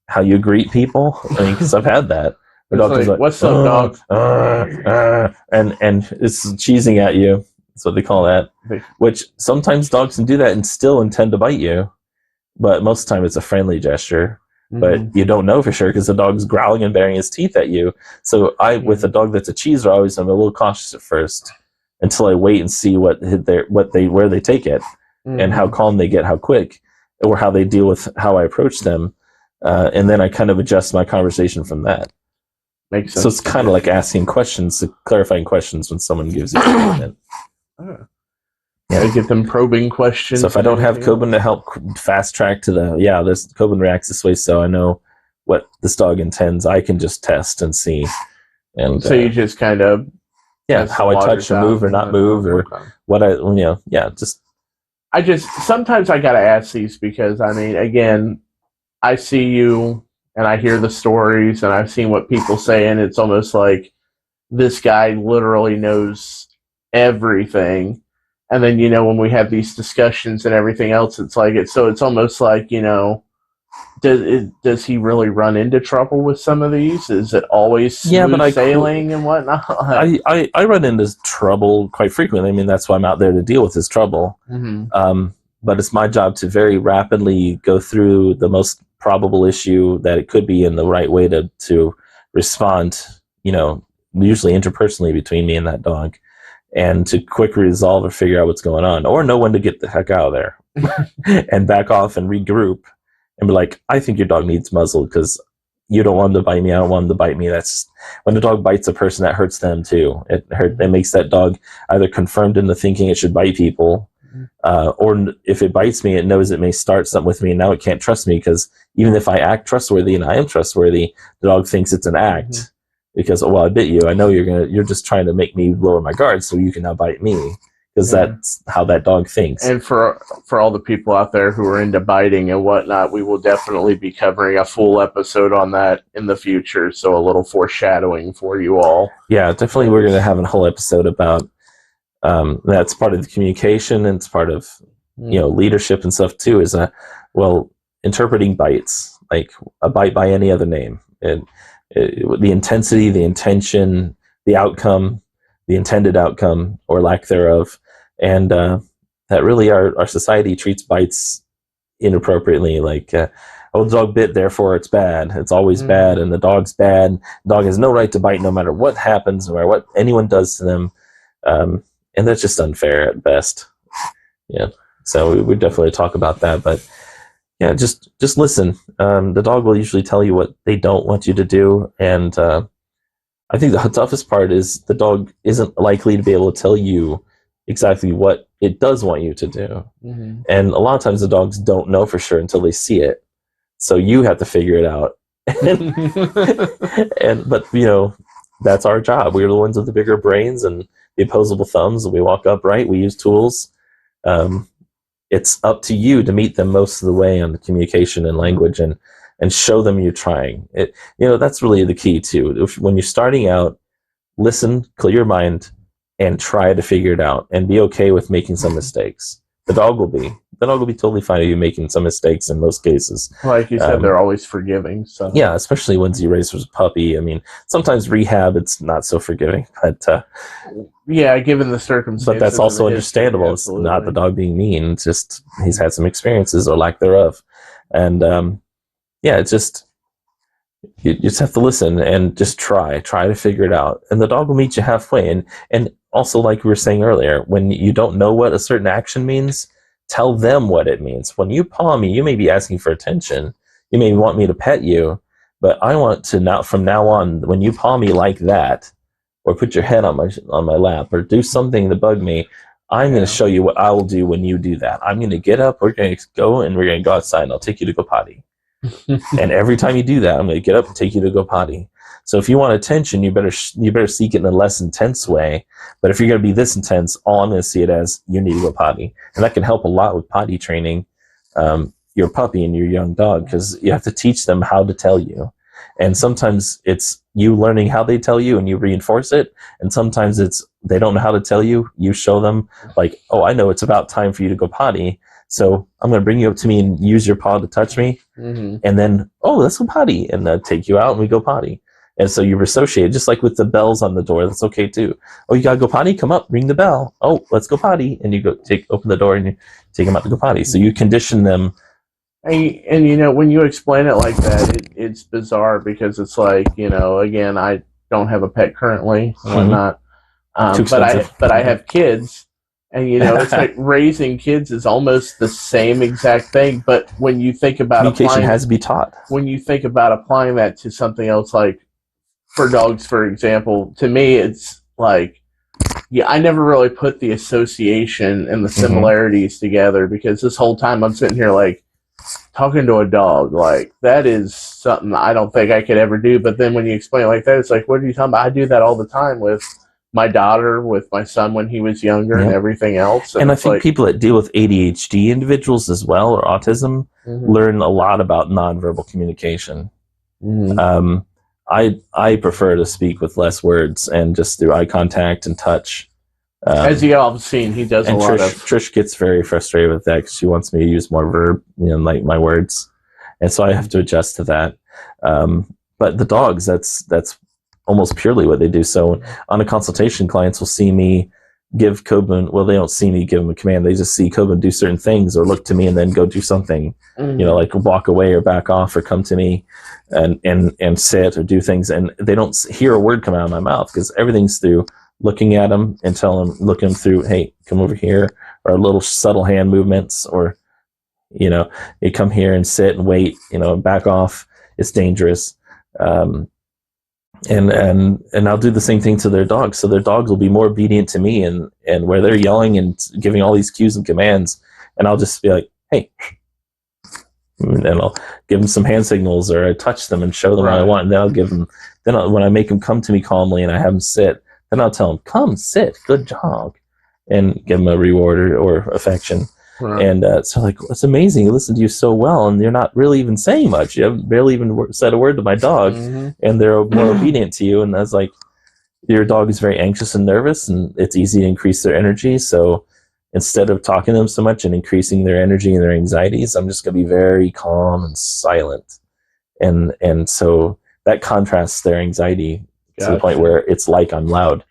how you greet people? I mean, because I've had that. The dog is like, "What's up, dog?" And it's cheesing at you. That's what they call that. Which sometimes dogs can do that and still intend to bite you. But most of the time it's a friendly gesture. But you don't know for sure because the dog's growling and baring his teeth at you. So with a dog that's a cheeser, I always am a little cautious at first until I wait and see where they take it and how calm they get, how quick, or how they deal with how I approach them. And then I kind of adjust my conversation from that. Makes sense. So it's kind of like asking questions, clarifying questions when someone gives you a comment. Yeah, get them probing questions. So if I don't have Coben to help fast track to this Coben reacts this way, so I know what this dog intends, I can just test and see. And so you just kind of how I touch or move or not move or what sometimes I gotta ask these because I mean, again, I see you and I hear the stories and I've seen what people say, and it's almost like this guy literally knows everything. And then, when we have these discussions and everything else, it's like it's almost like, does he really run into trouble with some of these? Is it always smooth sailing and whatnot? I run into trouble quite frequently. I mean, that's why I'm out there to deal with his trouble. But it's my job to very rapidly go through the most probable issue that it could be in the right way to respond, usually interpersonally between me and that dog. And to quickly resolve or figure out what's going on, or know when to get the heck out of there and back off and regroup and be like, I think your dog needs muzzled because you don't want him to bite me. I don't want him to bite me. That's when the dog bites a person, that hurts them too. It makes that dog either confirmed into thinking it should bite people, or if it bites me, it knows it may start something with me, and now it can't trust me because even if I act trustworthy and I am trustworthy, the dog thinks it's an act. Because, I bit you. I know you're just trying to make me lower my guard so you can now bite me. Because that's how that dog thinks. And for all the people out there who are into biting and whatnot, we will definitely be covering a full episode on that in the future. So a little foreshadowing for you all. Yeah, definitely. We're going to have a whole episode about that's part of the communication, and it's part of leadership and stuff too. Is interpreting bites, like a bite by any other name. The intensity, the intention, the outcome, the intended outcome or lack thereof, and that really our society treats bites inappropriately. Like, the dog bit, therefore it's bad. It's always bad, and the dog's bad. The dog has no right to bite, no matter what happens, no matter what anyone does to them, and that's just unfair at best. Yeah, so we definitely talk about that, but. Yeah, just listen. The dog will usually tell you what they don't want you to do, and I think the toughest part is the dog isn't likely to be able to tell you exactly what it does want you to do. And a lot of times the dogs don't know for sure until they see it, so you have to figure it out. But that's our job. We're the ones with the bigger brains and the opposable thumbs, and we walk upright. We use tools. It's up to you to meet them most of the way on the communication and language, and show them you're trying. That's really the key too. When you're starting out, listen, clear your mind, and try to figure it out, and be okay with making some mistakes. The dog will be totally fine with you making some mistakes in most cases. Like you said, they're always forgiving. So yeah, especially once you raise as a puppy. I mean, sometimes rehab, it's not so forgiving, but given the circumstances. But that's also understandable. It's not the dog being mean. It's just he's had some experiences or lack thereof, and it's just you just have to listen and just try to figure it out, and the dog will meet you halfway. And also, like we were saying earlier, when you don't know what a certain action means, tell them what it means. When you paw me, you may be asking for attention. You may want me to pet you, but I want to now, from now on, when you paw me like that, or put your head on my lap, or do something to bug me, I'm going to show you what I will do when you do that. I'm going to get up, we're going to go, and we're going to go outside, and I'll take you to go potty. And every time you do that, I'm going to get up and take you to go potty. So if you want attention, you better seek it in a less intense way. But if you're going to be this intense, all I'm going to see it as you need to go potty. And that can help a lot with potty training your puppy and your young dog, because you have to teach them how to tell you. And sometimes it's you learning how they tell you and you reinforce it. And sometimes it's they don't know how to tell you. You show them, like, oh, I know it's about time for you to go potty. So I'm going to bring you up to me and use your paw to touch me. Mm-hmm. And then, oh, let's go potty. And take you out and we go potty. And so you're associated, just like with the bells on the door. That's okay too. Oh, you got to go potty? Come up, ring the bell. Oh, let's go potty. And you open the door and you take them out to go potty. So you condition them. And you know, when you explain it like that, it's bizarre, because it's like, you know, again, I don't have a pet currently and whatnot, but I have kids, and you know, it's like raising kids is almost the same exact thing. But when you think about communication has to be taught. When you think about applying that to something else, like for dogs, for example, to me, it's like, yeah, I never really put the association and the similarities together, because this whole time I'm sitting here like, talking to a dog, like, that is something I don't think I could ever do. But then when you explain it like that, it's like, what are you talking about? I do that all the time with my daughter, with my son when he was younger, and everything else. And I think people that deal with ADHD individuals as well, or autism, learn a lot about nonverbal communication. I prefer to speak with less words and just through eye contact and touch. As you all have seen, he does a lot of... Trish gets very frustrated with that because she wants me to use more verb, like my words. And so I have to adjust to that. But the dogs, that's almost purely what they do. So on a consultation, clients will see me give Coben, well, they don't see me give them a command. They just see Coben do certain things or look to me and then go do something, like walk away or back off or come to me and sit or do things. And they don't hear a word come out of my mouth because everything's through looking at them and looking them through, hey, come over here, or little subtle hand movements, or, you come here and sit and wait, back off. It's dangerous. And I'll do the same thing to their dogs. So their dogs will be more obedient to me and where they're yelling and giving all these cues and commands. And I'll just be like, hey, and I'll give them some hand signals, or I touch them and show them what I want. And then I'll give them, when I make them come to me calmly and I have them sit, then I'll tell them, come, sit, good job, and give them a reward or affection. Right. And so like, it's amazing. I listen to you so well, and you're not really even saying much. You haven't barely even said a word to my dog, and they're more obedient to you. And that's like, your dog is very anxious and nervous, and it's easy to increase their energy. So instead of talking to them so much and increasing their energy and their anxieties, I'm just going to be very calm and silent. And so that contrasts their anxiety to the point where it's like I'm loud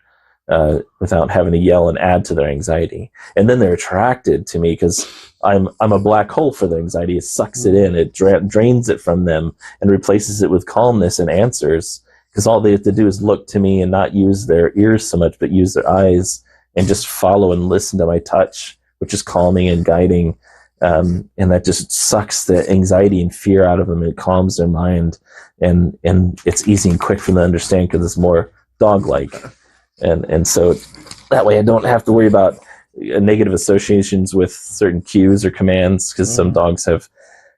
without having to yell and add to their anxiety. And then they're attracted to me because I'm a black hole for their anxiety. It sucks it in. It drains it from them and replaces it with calmness and answers, because all they have to do is look to me and not use their ears so much, but use their eyes and just follow and listen to my touch, which is calming and guiding. And that just sucks the anxiety and fear out of them. It calms their mind, and it's easy and quick for them to understand because it's more dog-like. And so that way I don't have to worry about negative associations with certain cues or commands, because some dogs have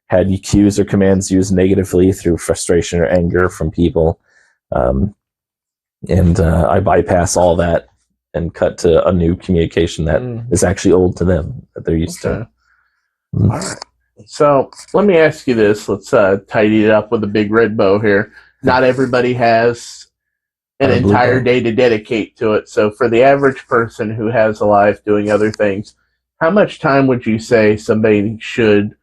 had cues or commands used negatively through frustration or anger from people. I bypass all that and cut to a new communication that is actually old to them, that they're used to. All right. So let me ask you this. Let's tidy it up with a big red bow here. Not everybody has an entire day to dedicate to it. So for the average person who has a life doing other things, how much time would you say somebody should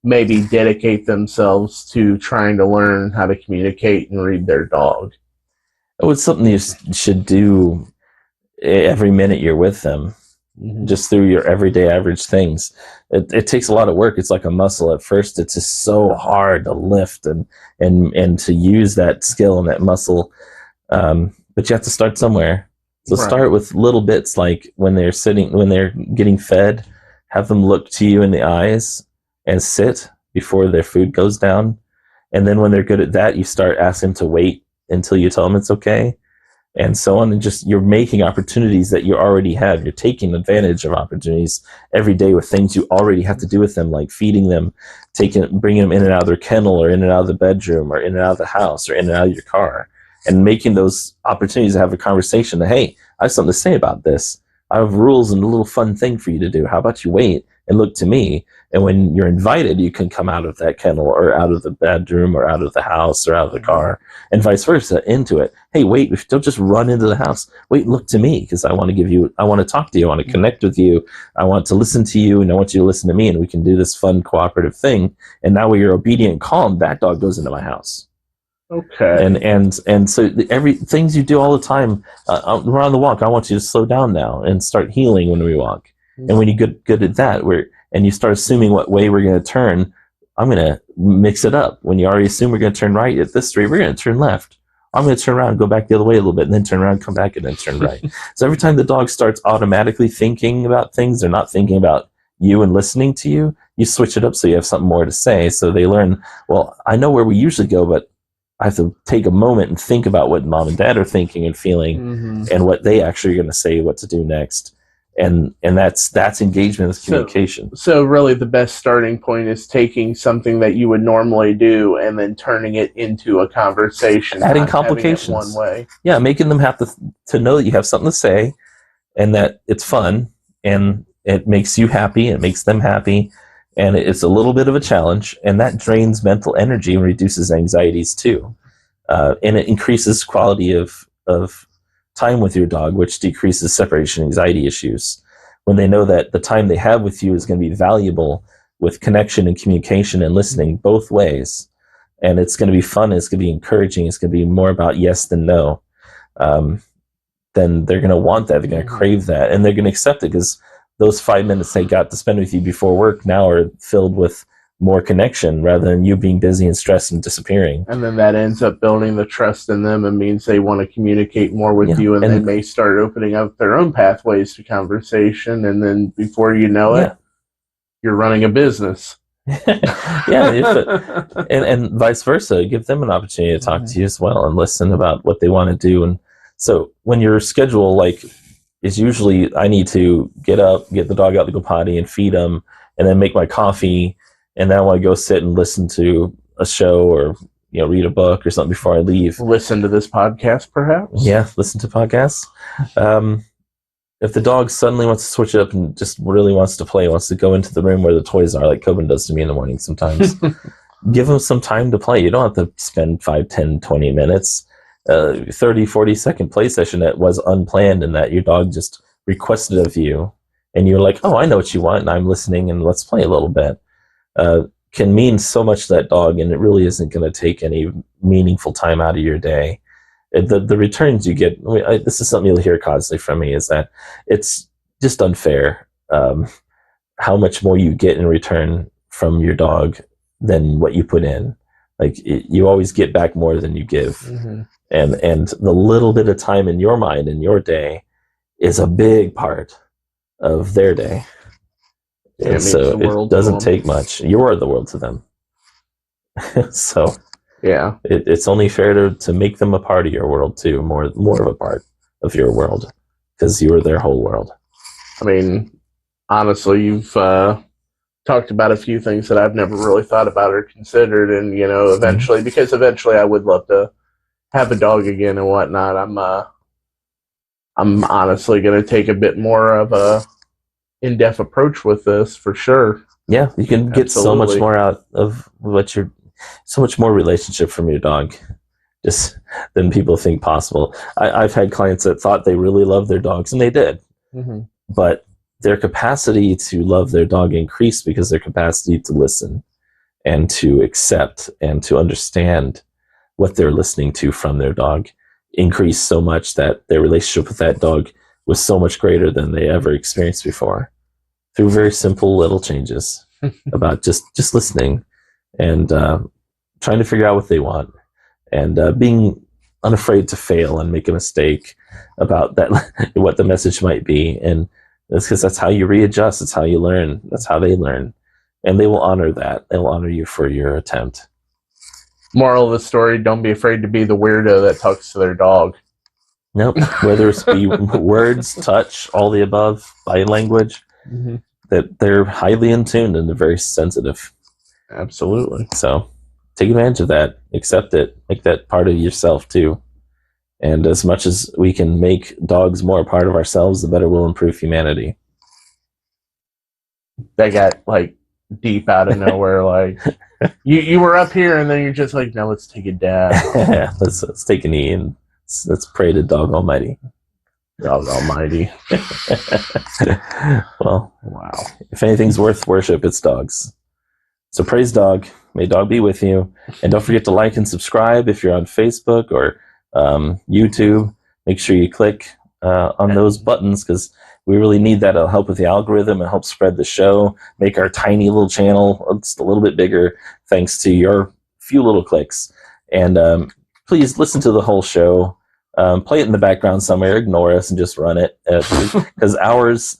maybe dedicate themselves to trying to learn how to communicate and read their dog? Oh, it's something you should do every minute you're with them. Just through your everyday average things. It takes a lot of work. It's like a muscle. At first, it's just so hard to lift and to use that skill and that muscle. But you have to start somewhere. So start with little bits, like when they're getting fed, have them look to you in the eyes and sit before their food goes down. And then when they're good at that, you start asking them to wait until you tell them it's okay, and so on. And just, you're making opportunities that you already have. You're taking advantage of opportunities every day with things you already have to do with them, like feeding them, bringing them in and out of their kennel, or in and out of the bedroom, or in and out of the house, or in and out of your car, and making those opportunities to have a conversation that, hey, I have something to say about this. I have rules and a little fun thing for you to do. How about you wait and look to me? And when you're invited, you can come out of that kennel, or out of the bedroom, or out of the house, or out of the car, and vice versa, into it. Hey, wait, don't just run into the house. Wait, look to me, because I want to talk to you. I want to connect with you. I want to listen to you, and I want you to listen to me, and we can do this fun cooperative thing. And now when you're obedient and calm, that dog goes into my house. Okay. And so things you do all the time, we're on the walk. I want you to slow down now and start healing when we walk. And when you get good at that, and you start assuming what way we're going to turn, I'm going to mix it up. When you already assume we're going to turn right at this street, we're going to turn left. I'm going to turn around and go back the other way a little bit, and then turn around, come back, and then turn right. So every time the dog starts automatically thinking about things, they're not thinking about you and listening to you, you switch it up so you have something more to say. So they learn, well, I know where we usually go, but I have to take a moment and think about what mom and dad are thinking and feeling, and what they actually are going to say, what to do next. And that's engagement with communication. So really the best starting point is taking something that you would normally do and then turning it into a conversation. Adding complications. One way. Yeah, making them have to know that you have something to say, and that it's fun, and it makes you happy, it makes them happy, and it's a little bit of a challenge, and that drains mental energy and reduces anxieties too. And it increases quality of time with your dog, which decreases separation anxiety issues. When they know that the time they have with you is going to be valuable, with connection and communication and listening both ways, and it's going to be fun, it's going to be encouraging, it's going to be more about yes than no, then they're going to want that, they're going to crave that, and they're going to accept it, because those 5 minutes they got to spend with you before work now are filled with more connection, rather than you being busy and stressed and disappearing. And then that ends up building the trust in them, and means they want to communicate more with you, and they may start opening up their own pathways to conversation, and then before you know it, you're running a business. And vice versa. Give them an opportunity to talk to you as well, and listen about what they want to do. And so when your schedule is usually, I need to get up, get the dog out to go potty and feed them, and then make my coffee, and then I want to go sit and listen to a show, or read a book or something before I leave. Listen to this podcast, perhaps? Yeah, listen to podcasts. If the dog suddenly wants to switch it up and just really wants to play, wants to go into the room where the toys are, like Coben does to me in the morning sometimes, give him some time to play. You don't have to spend 5, 10, 20 minutes. 30, 40-second play session that was unplanned, and that your dog just requested of you, and you're like, oh, I know what you want, and I'm listening, and let's play a little bit. Can mean so much to that dog, and it really isn't going to take any meaningful time out of your day. The returns you get, this is something you'll hear constantly from me, is that it's just unfair how much more you get in return from your dog than what you put in. You always get back more than you give. And the little bit of time in your mind, in your day, is a big part of their day. And so it doesn't take much. You are the world to them. So yeah, it's only fair to make them a part of your world too, more of a part of your world, because you are their whole world. I mean, honestly, you've talked about a few things that I've never really thought about or considered, and eventually, because eventually I would love to have a dog again and whatnot. I'm honestly going to take a bit more of a in-depth approach with this, for sure. Yeah, you can get so much more out of so much more relationship from your dog just than people think possible. I've had clients that thought they really loved their dogs, and they did. But their capacity to love their dog increased because their capacity to listen and to accept and to understand what they're listening to from their dog increased so much that their relationship with that dog was so much greater than they ever experienced before, through very simple little changes about just listening and trying to figure out what they want, and being unafraid to fail and make a mistake about that, what the message might be. And that's because that's how you readjust. It's how you learn. That's how they learn. And they will honor that. They'll honor you for your attempt. Moral of the story, don't be afraid to be the weirdo that talks to their dog. Nope. Whether it's be words, touch, all the above, body language, that they're highly in tune and they're very sensitive. Absolutely. So take advantage of that. Accept it. Make that part of yourself too. And as much as we can make dogs more a part of ourselves, the better we'll improve humanity. That got like deep out of nowhere. Like you were up here and then you're just like, now let's take it down. let's take a knee and let's pray to Dog Almighty. Dog Almighty. Well, wow. If anything's worth worship, it's dogs. So praise dog. May dog be with you. And don't forget to like and subscribe if you're on Facebook or YouTube. Make sure you click on those buttons because we really need that. It'll help with the algorithm and help spread the show, make our tiny little channel just a little bit bigger thanks to your few little clicks. And please listen to the whole show. Play it in the background somewhere. Ignore us and just run it. Because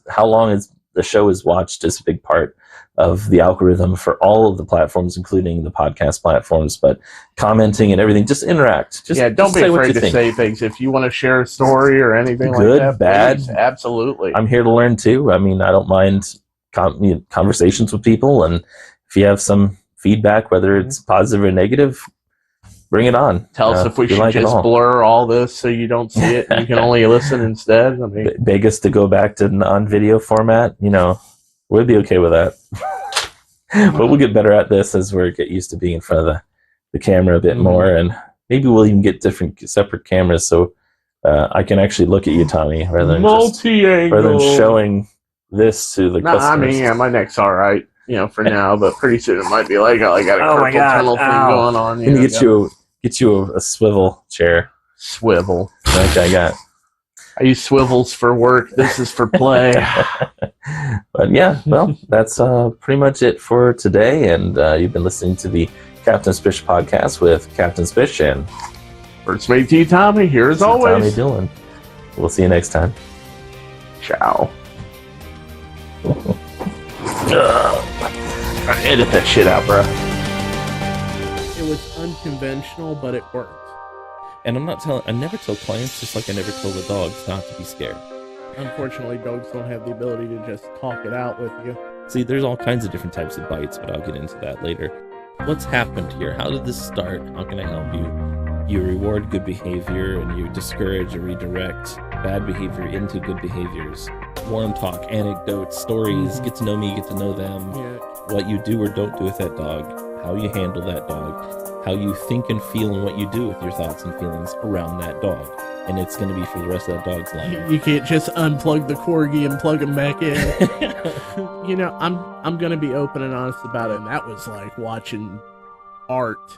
how long the show is watched is a big part of the algorithm for all of the platforms, including the podcast platforms. But commenting and everything, just interact. Don't be afraid to say things. If you want to share a story or anything good, like that, bad, please, absolutely. I'm here to learn too. I mean, I don't mind conversations with people, and if you have some feedback, whether it's positive or negative, bring it on. Tell us if we should just blur all this so you don't see it and you can only listen instead. I mean, beg us to go back to non-video format. We'd be okay with that. But we'll get better at this as we get used to being in front of the camera a bit more, and maybe we'll even get separate cameras so I can actually look at you, Tommy, rather than showing this to the customers. I mean, yeah, my neck's all right, for now, but pretty soon it might be like, I got a carpal tunnel thing going on. Can you get you a swivel chair? Swivel. Like I got. I use swivels for work. This is for play. But yeah, well, that's pretty much it for today. And you've been listening to the Captain Spish podcast with Captain Spish and First Mate T. Tommy here as always. Tommy Dillon. We'll see you next time. Ciao. Edit that shit out, bro. It was unconventional, but it worked. And I never tell clients, just like I never tell the dogs, not to be scared. Unfortunately, dogs don't have the ability to just talk it out with you. See, there's all kinds of different types of bites, but I'll get into that later. What's happened here? How did this start? How can I help you? You reward good behavior and you discourage or redirect bad behavior into good behaviors. Warm talk, anecdotes, stories, get to know me, get to know them. Yeah. What you do or don't do with that dog, how you handle that dog, how you think and feel and what you do with your thoughts and feelings around that dog. And it's going to be for the rest of that dog's life. You can't just unplug the corgi and plug him back in. I'm going to be open and honest about it. And that was like watching art.